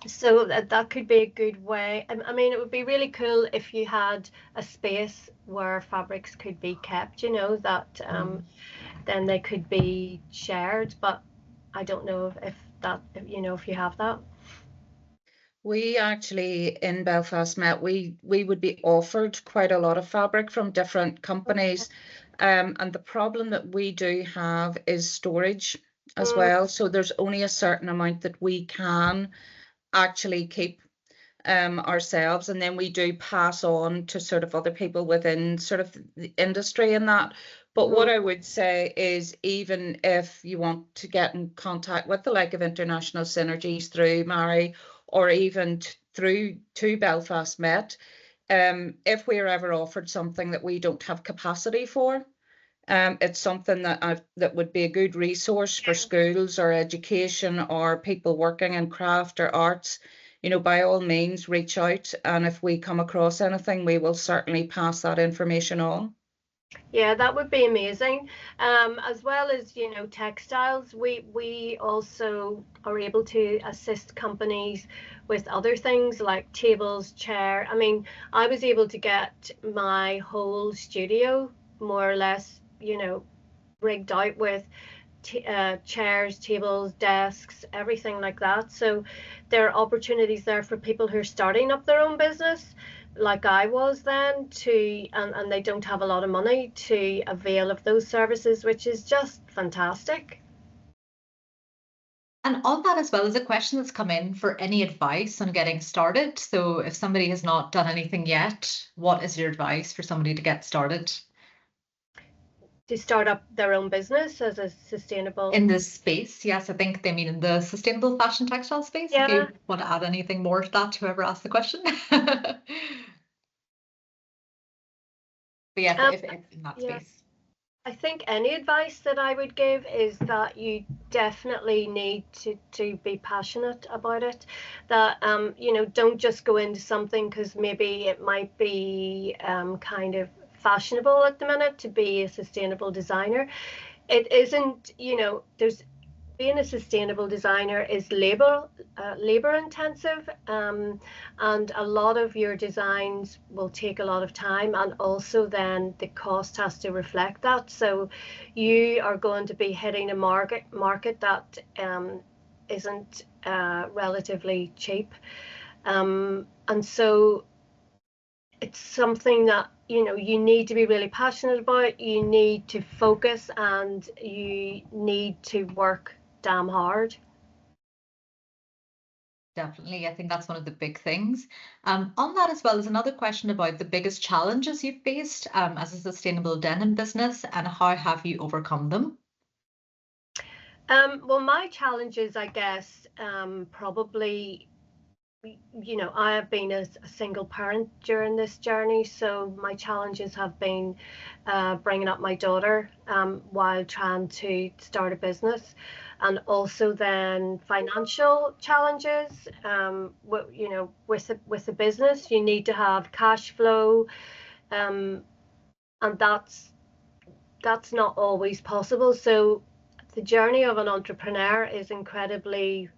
Speaker 6: So that could be a good way. I mean, it would be really cool if you had a space where fabrics could be kept, you know, that then they could be shared. But I don't know if that, you know, if you have that.
Speaker 3: We actually in Belfast Met, we would be offered quite a lot of fabric from different companies. And the problem that we do have is storage as well. So there's only a certain amount that we can actually keep ourselves, and then we do pass on to sort of other people within sort of the industry and that. But what I would say is, even if you want to get in contact with the like of International Synergies through Mary, or even through to Belfast Met, if we're ever offered something that we don't have capacity for, it's something that would be a good resource for schools or education or people working in craft or arts. You know, by all means, reach out, and if we come across anything, we will certainly pass that information on.
Speaker 6: Yeah, that would be amazing. As well as, you know, textiles, we also are able to assist companies with other things like tables, chair. I mean, I was able to get my whole studio more or less, you know, rigged out with chairs, tables, desks, everything like that. So there are opportunities there for people who are starting up their own business, like I was then, and they don't have a lot of money to avail of those services, which is just fantastic.
Speaker 1: And on that as well is a question that's come in for any advice on getting started. So if somebody has not done anything yet, what is your advice for somebody to get started?
Speaker 6: To start up their own business as a sustainable...
Speaker 1: In this space, yes, I think they mean in the sustainable fashion textile space.
Speaker 6: Yeah.
Speaker 1: If you want to add anything more to that, whoever asked the question. But yeah, if in that space.
Speaker 6: I think any advice that I would give is that you definitely need to be passionate about it. That you know, don't just go into something because maybe it might be kind of fashionable at the minute to be a sustainable designer. It isn't, you know, being a sustainable designer is labor intensive, and a lot of your designs will take a lot of time, and also then the cost has to reflect that. So you are going to be hitting a market that isn't relatively cheap, and so it's something that, you know, you need to be really passionate about. You need to focus, and you need to work damn hard.
Speaker 1: Definitely, I think that's one of the big things. On that as well is another question about the biggest challenges you've faced as a sustainable denim business, and how have you overcome them?
Speaker 6: Well, my challenges, I guess, probably, you know, I have been a single parent during this journey, so my challenges have been bringing up my daughter while trying to start a business, and also then financial challenges. You know, with the business, you need to have cash flow, and that's not always possible. So the journey of an entrepreneur is incredibly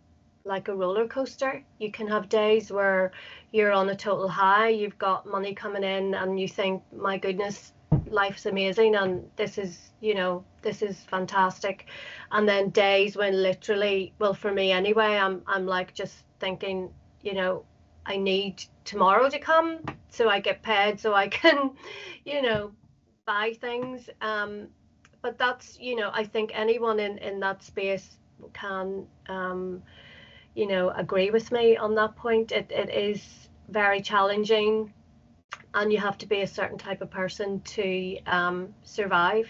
Speaker 6: like a roller coaster. You can have days where you're on a total high, you've got money coming in and you think, my goodness, life's amazing and this is, you know, this is fantastic. And then days when literally, well, for me anyway, I'm like just thinking, you know, I need tomorrow to come so I get paid so I can, you know, buy things. But that's, you know, I think anyone in that space can, you know, agree with me on that point. It is very challenging and you have to be a certain type of person to survive.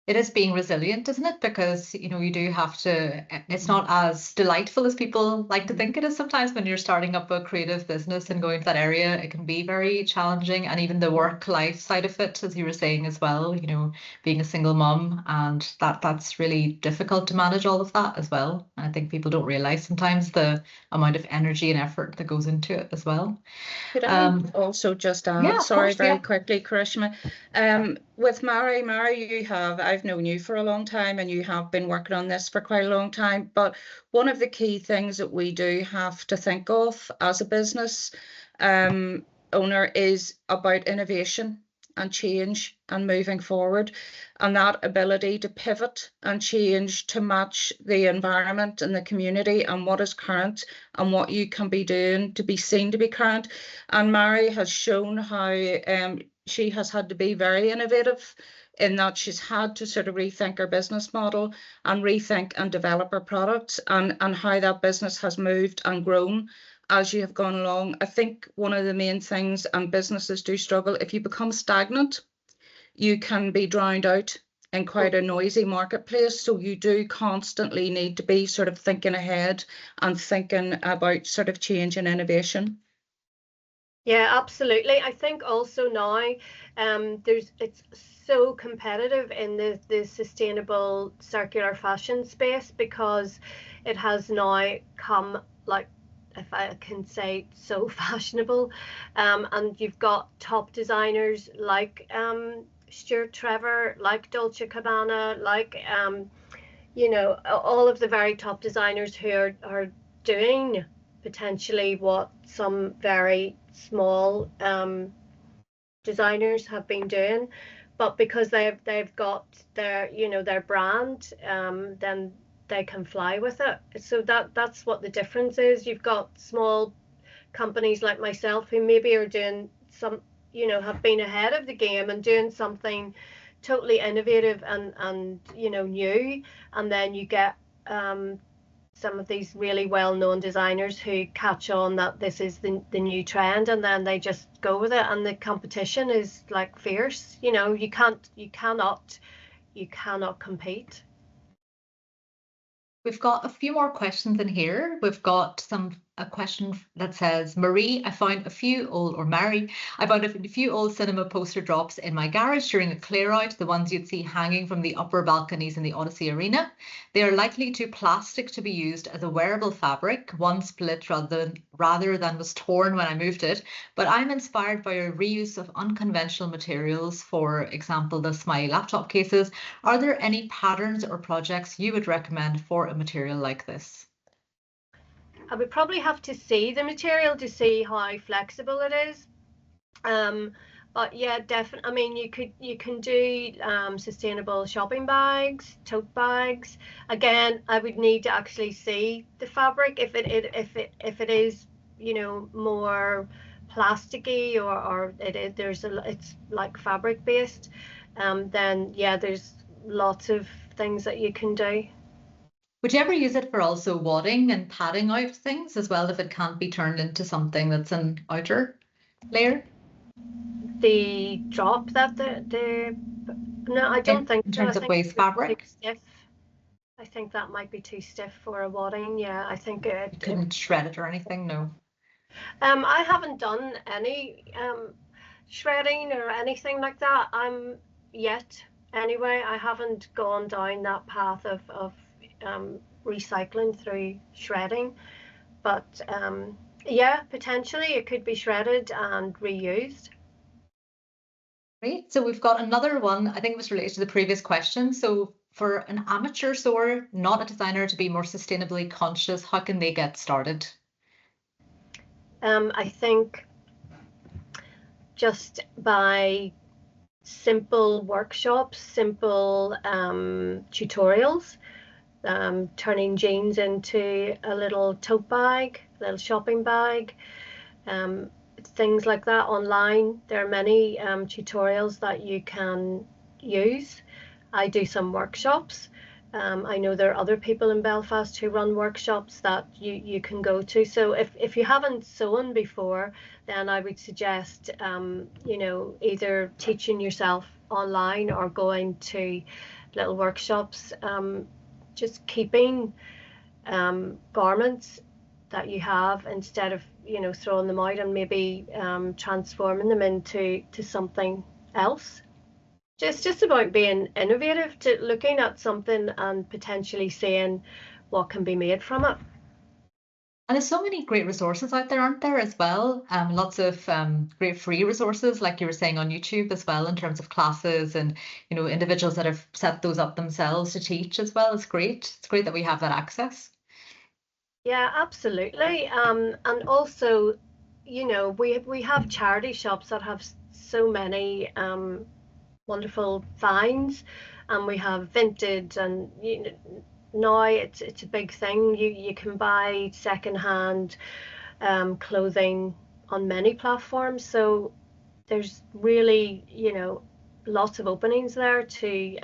Speaker 1: It is being resilient, isn't it? Because, you know, you do have to, it's not as delightful as people like to think it is sometimes when you're starting up a creative business and going to that area. It can be very challenging, and even the work-life side of it, as you were saying as well, you know, being a single mum, and that's really difficult to manage all of that as well. And I think people don't realize sometimes the amount of energy and effort that goes into it as well.
Speaker 3: Could I also just add,
Speaker 1: yeah,
Speaker 3: sorry,
Speaker 1: course,
Speaker 3: very
Speaker 1: yeah.
Speaker 3: quickly, Karishma, with Mary, I've known you for a long time and you have been working on this for quite a long time, but one of the key things that we do have to think of as a business owner is about innovation and change and moving forward, and that ability to pivot and change to match the environment and the community and what is current and what you can be doing to be seen to be current. And Mary has shown how she has had to be very innovative in that she's had to sort of rethink her business model and rethink and develop her products, and how that business has moved and grown as you have gone along. I think one of the main things, and businesses do struggle, if you become stagnant, you can be drowned out in quite a noisy marketplace. So you do constantly need to be sort of thinking ahead and thinking about sort of change and innovation.
Speaker 6: Yeah, absolutely. I think also now it's so competitive in the sustainable circular fashion space, because it has now come, like, if I can say, so fashionable, and you've got top designers like Stuart Trevor, like Dolce & Gabbana, like you know, all of the very top designers who are doing potentially what some very small designers have been doing, but because they've got their, you know, their brand, then they can fly with it. So that's what the difference is. You've got small companies like myself who maybe are doing some, you know, have been ahead of the game and doing something totally innovative and you know, new, and then you get some of these really well-known designers who catch on that this is the new trend, and then they just go with it, and the competition is like fierce. You know, you cannot compete.
Speaker 1: We've got a few more questions in here. We've got a question that says, Mary, I found a few old cinema poster drops in my garage during a clear out, the ones you'd see hanging from the upper balconies in the Odyssey Arena. They are likely too plastic to be used as a wearable fabric, one split rather than was torn when I moved it, but I'm inspired by your reuse of unconventional materials, for example, the Smiley laptop cases. Are there any patterns or projects you would recommend for a material like this?
Speaker 6: I would probably have to see the material to see how flexible it is. But yeah, definitely. I mean, you can do sustainable shopping bags, tote bags. Again, I would need to actually see the fabric. If it is, you know, more plasticky or it's like fabric based, then yeah, there's lots of things that you can do.
Speaker 1: Would you ever use it for also wadding and padding out things as well, if it can't be turned into something that's an outer layer?
Speaker 6: The drop that no, I don't think
Speaker 1: in
Speaker 6: so.
Speaker 1: terms of waste fabric.
Speaker 6: Stiff. I think that might be too stiff for a wadding. Yeah, I think it.
Speaker 1: You couldn't shred it or anything, no.
Speaker 6: I haven't done any shredding or anything like that. Yet. Anyway, I haven't gone down that path of recycling through shredding, but yeah, potentially it could be shredded and reused.
Speaker 1: Great. So we've got another one, I think it was related to the previous question. So for an amateur sewer, not a designer, to be more sustainably conscious, how can they get started?
Speaker 6: I think just by simple workshops, simple tutorials, turning jeans into a little tote bag, a little shopping bag, things like that online. There are many tutorials that you can use. I do some workshops. I know there are other people in Belfast who run workshops that you can go to. So if you haven't sewn before, then I would suggest, you know, either teaching yourself online or going to little workshops. Just keeping garments that you have, instead of, you know, throwing them out, and maybe transforming them into something else. It's just about being innovative, to looking at something and potentially seeing what can be made from it.
Speaker 1: And there's so many great resources out there, aren't there, as well? Lots of great free resources, like you were saying, on YouTube as well, in terms of classes and, you know, individuals that have set those up themselves to teach as well. It's great. It's great that we have that access.
Speaker 6: Yeah, absolutely. And also, you know, we have charity shops that have so many wonderful finds, and we have vintage, and you know, now it's a big thing. You can buy secondhand clothing on many platforms, so there's really, you know, lots of openings there to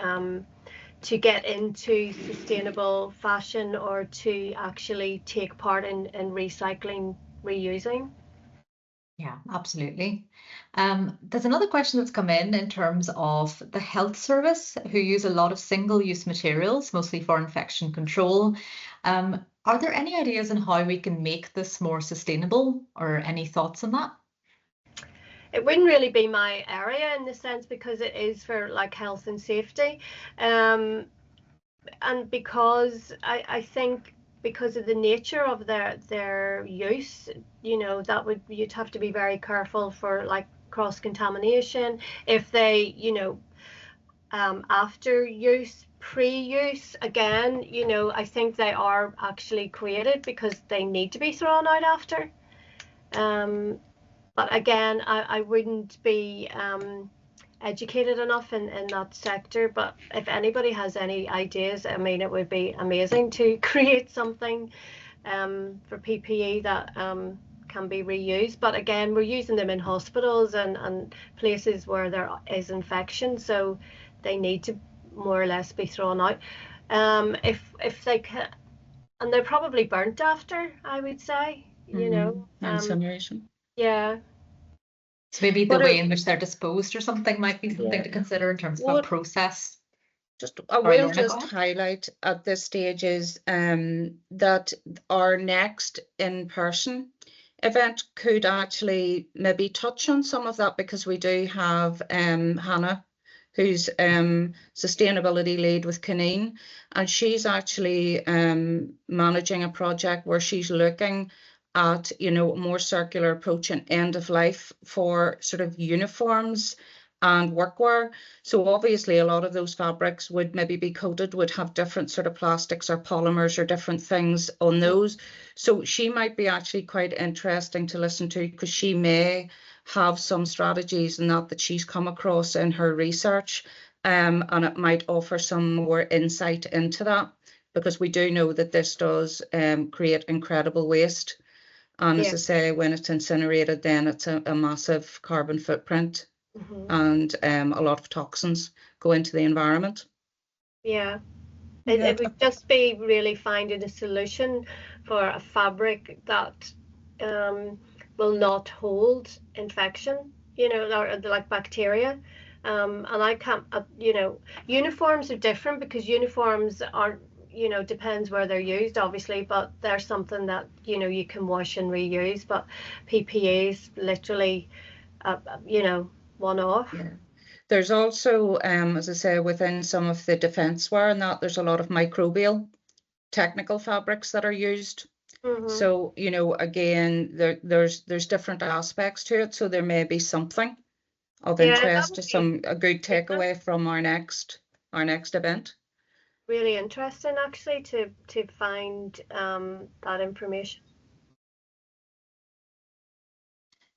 Speaker 6: get into sustainable fashion, or to actually take part in recycling, reusing.
Speaker 1: Yeah, absolutely. There's another question that's come in terms of the health service, who use a lot of single-use materials, mostly for infection control. Are there any ideas on how we can make this more sustainable, or any thoughts on that?
Speaker 6: It wouldn't really be my area in the sense, because it is for like health and safety, and because I think, because of the nature of their use, you know, you'd have to be very careful for like cross-contamination. If they, you know, after use, pre-use, again, you know, I think they are actually created because they need to be thrown out after. But again, I wouldn't be educated enough in that sector. But if anybody has any ideas, I mean, it would be amazing to create something for PPE that can be reused. But again, we're using them in hospitals and places where there is infection, so they need to more or less be thrown out. If they can, and they're probably burnt after, I would say, you know.
Speaker 3: Incineration.
Speaker 6: Yeah.
Speaker 1: So maybe the way in which they're disposed or something might be something to consider in terms of a process.
Speaker 3: Just I will just highlight at this stage is that our next in-person event could actually maybe touch on some of that, because we do have Hannah, who's sustainability lead with Canine, and she's actually managing a project where she's looking at, you know, more circular approach and end of life for sort of uniforms and workwear. So obviously a lot of those fabrics would maybe be coated, would have different sort of plastics or polymers or different things on those. So she might be actually quite interesting to listen to, because she may have some strategies and that she's come across in her research, and it might offer some more insight into that, because we do know that this does create incredible waste. And as I say, when it's incinerated, then it's a massive carbon footprint, and a lot of toxins go into the environment.
Speaker 6: Yeah, it would just be really finding a solution for a fabric that will not hold infection, you know, or like bacteria. And I can't, you know, uniforms are different, because uniforms aren't, you know, depends where they're used, obviously, but they're something that, you know, you can wash and reuse. But PPEs, literally, you know, one-off.
Speaker 3: Yeah. There's also, as I say, within some of the defence wear and that, there's a lot of microbial technical fabrics that are used. So, you know, again, there's different aspects to it. So there may be something of interest, to a good takeaway from our next event.
Speaker 6: really interesting actually to find that information.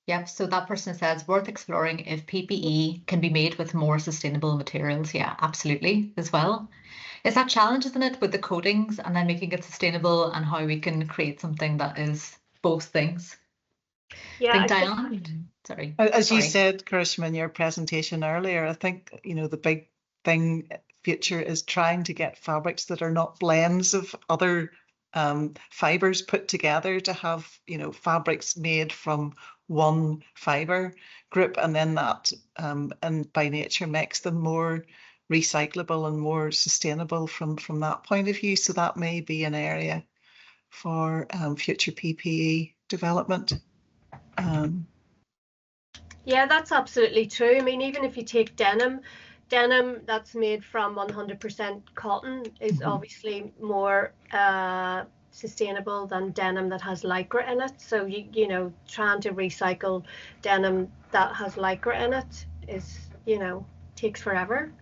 Speaker 1: Yep, so that person says worth exploring if PPE can be made with more sustainable materials. Yeah, absolutely as well. It's that challenge, isn't it, with the coatings and then making it sustainable and how we can create something that is both things.
Speaker 6: Yeah,
Speaker 1: I think Diane, sorry.
Speaker 2: As you said, Karishma, in your presentation earlier, I think, the big thing future is trying to get fabrics that are not blends of other fibers put together to have, fabrics made from one fiber group, and then that and by nature makes them more recyclable and more sustainable from that point of view. So that may be an area for future PPE development.
Speaker 6: Yeah, that's absolutely true. I mean, even if you take denim that's made from 100% cotton is obviously more sustainable than denim that has lycra in it. So trying to recycle denim that has lycra in it is, takes forever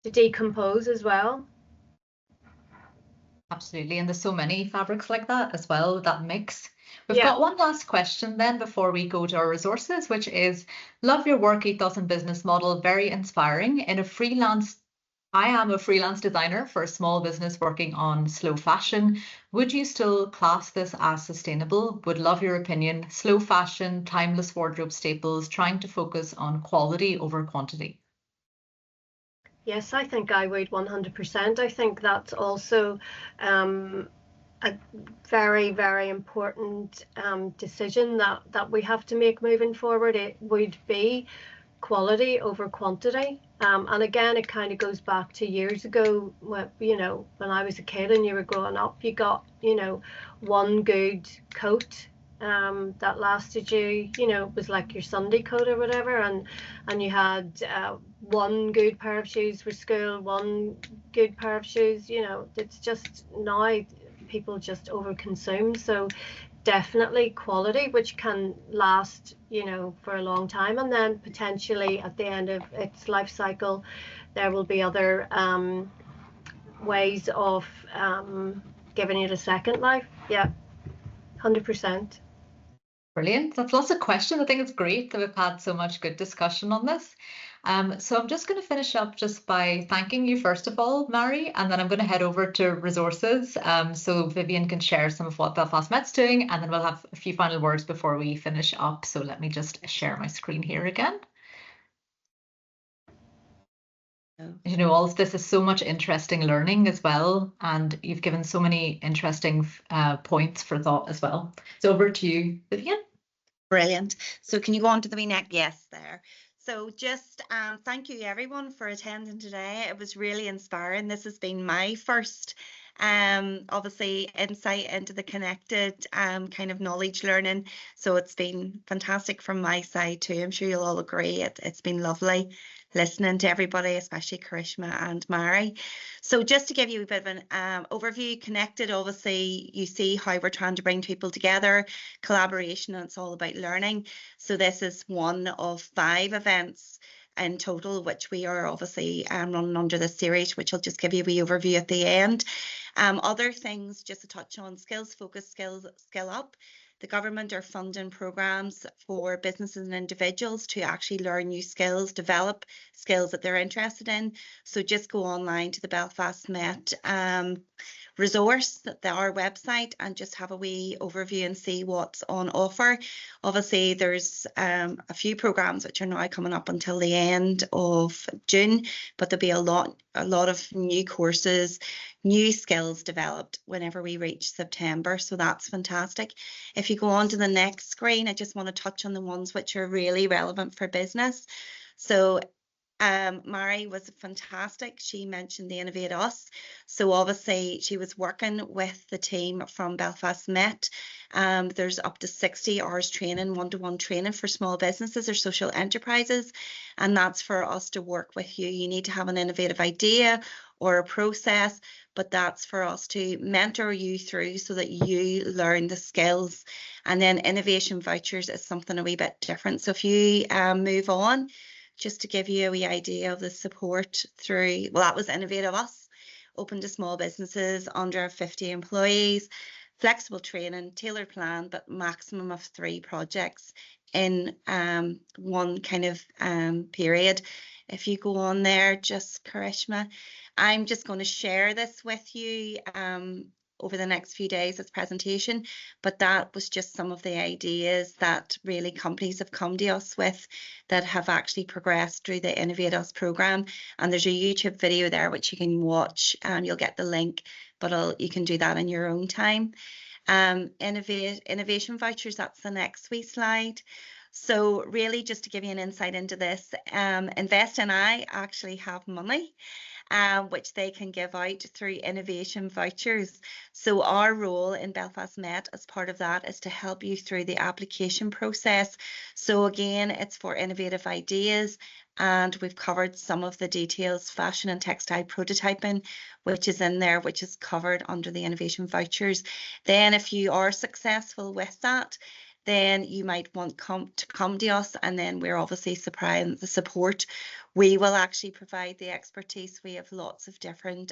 Speaker 6: to decompose as well.
Speaker 1: Absolutely, and there's so many fabrics like that as well, that mix. We've got one last question then before we go to our resources, which is, love your work ethos and business model, very inspiring. I am a freelance designer for a small business working on slow fashion. Would you still class this as sustainable? Would love your opinion. Slow fashion, timeless wardrobe staples, trying to focus on quality over quantity.
Speaker 6: Yes, I think I would 100%. I think that's also a very, very important decision that we have to make moving forward. It would be quality over quantity. And again, it kind of goes back to years ago when, when I was a kid and you were growing up, you got, one good coat that lasted you, it was like your Sunday coat or whatever, and you had one good pair of shoes for school, one good pair of shoes. It's just now people just overconsume. So definitely quality, which can last, for a long time, and then potentially at the end of its life cycle, there will be other ways of giving it a second life. Yeah, 100%.
Speaker 1: Brilliant. That's lots of questions. I think it's great that we've had so much good discussion on this. So I'm just going to finish up just by thanking you, first of all, Mari, and then I'm going to head over to resources so Vivian can share some of what Belfast Met's doing, and then we'll have a few final words before we finish up. So let me just share my screen here again. All of this is so much interesting learning as well, and you've given so many interesting points for thought as well. So over to you, Vivian.
Speaker 4: Brilliant. So can you go on to the wee neck? Yes, there. So just thank you everyone for attending today. It was really inspiring. This has been my first obviously insight into the connected kind of knowledge learning. So it's been fantastic from my side too. I'm sure you'll all agree. It's been lovely listening to everybody, especially Karishma and Mari. So just to give you a bit of an overview, Connected, obviously you see how we're trying to bring people together, collaboration, and it's all about learning. So this is one of 5 events in total, which we are obviously running under this series, which I'll just give you a wee overview at the end. Other things just to touch on: skills focus, skill up. The government are funding programs for businesses and individuals to actually learn new skills, develop skills that they're interested in. So just go online to the Belfast Met resource, our website, and just have a wee overview and see what's on offer. Obviously, there's a few programs which are now coming up until the end of June, but there'll be a lot of new courses, new skills developed whenever we reach September. So that's fantastic. If you go on to the next screen, I just want to touch on the ones which are really relevant for business. So Mari was fantastic. She mentioned the Innovate Us. So obviously she was working with the team from Belfast Met. There's up to 60 hours training, one-to-one training for small businesses or social enterprises. And that's for us to work with you. You need to have an innovative idea or a process, but that's for us to mentor you through so that you learn the skills. And then innovation vouchers is something a wee bit different. So if you move on, just to give you a wee idea of the support through, well, that was Innovate Us. open to small businesses under 50 employees, flexible training, tailored plan, but maximum of 3 projects in one kind of period. If you go on there, just Karishma, I'm just going to share this with you over the next few days as presentation, but that was just some of the ideas that really companies have come to us with that have actually progressed through the Innovate Us program. And there's a YouTube video there which you can watch, and you'll get the link, but you can do that in your own time. Innovation vouchers, that's the next wee slide. So really, just to give you an insight into this, Invest NI actually have money which they can give out through innovation vouchers. So our role in Belfast Met as part of that is to help you through the application process. So again, it's for innovative ideas, and we've covered some of the details, fashion and textile prototyping, which is in there, which is covered under the innovation vouchers. Then if you are successful with that, then you might want to come to us, and then we're obviously supplying the support. We will actually provide the expertise. We have lots of different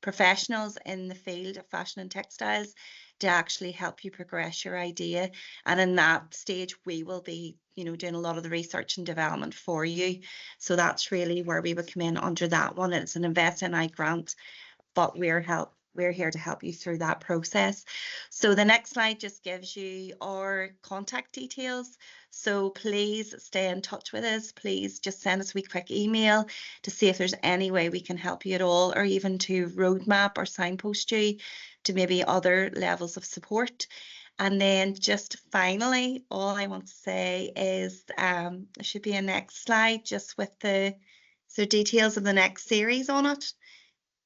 Speaker 4: professionals in the field of fashion and textiles to actually help you progress your idea. And in that stage, we will be, doing a lot of the research and development for you. So that's really where we would come in under that one. It's an Invest NI grant, but we're here to help you through that process. So the next slide just gives you our contact details. So please stay in touch with us. Please just send us a wee quick email to see if there's any way we can help you at all, or even to roadmap or signpost you to maybe other levels of support. And then just finally, all I want to say is there should be a next slide just with the details of the next series on it.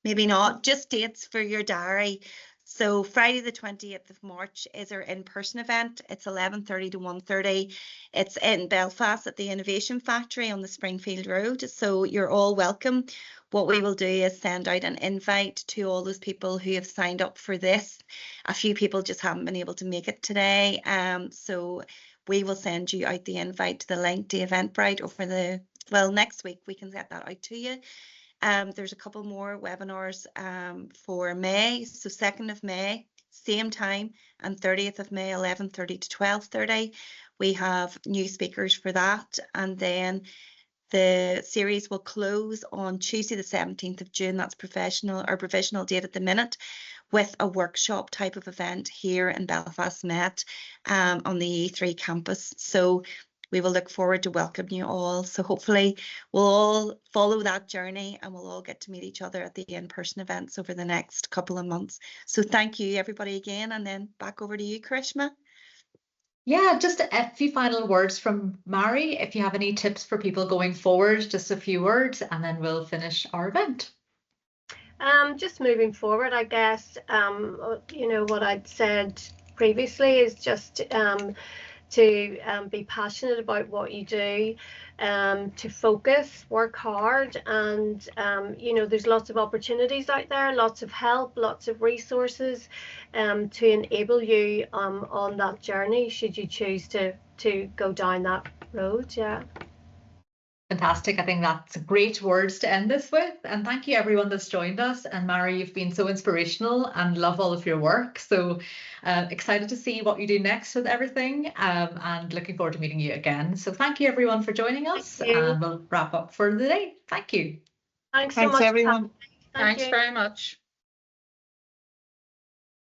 Speaker 4: Maybe not, just dates for your diary. So Friday the 20th of March is our in-person event. It's 11:30 to 1:30. It's in Belfast at the Innovation Factory on the Springfield Road. So you're all welcome. What we will do is send out an invite to all those people who have signed up for this. A few people just haven't been able to make it today. So we will send you out the invite to the link to Eventbrite over next week. We can get that out to you. There's a couple more webinars for May. So 2nd of May, same time, and 30th of May, 11:30 to 12:30. We have new speakers for that. And then the series will close on Tuesday, the 17th of June. That's provisional date at the minute, with a workshop type of event here in Belfast Met on the E3 campus. So we will look forward to welcoming you all. So hopefully we'll all follow that journey, and we'll all get to meet each other at the in-person events over the next couple of months. So thank you everybody again, and then back over to you, Karishma.
Speaker 1: Yeah, just a few final words from Mary. If you have any tips for people going forward, just a few words, and then we'll finish our event.
Speaker 6: Just moving forward, I guess, what I'd said previously is just to be passionate about what you do, to focus, work hard, and there's lots of opportunities out there, lots of help, lots of resources to enable you on that journey should you choose to go down that road. Yeah.
Speaker 1: Fantastic. I think that's great words to end this with. And thank you everyone that's joined us. And Mary, you've been so inspirational and love all of your work. So excited to see what you do next with everything, and looking forward to meeting you again. So thank you everyone for joining us, and we'll wrap up for the day. Thank you.
Speaker 6: Thanks so much,
Speaker 2: everyone.
Speaker 3: Thanks very much.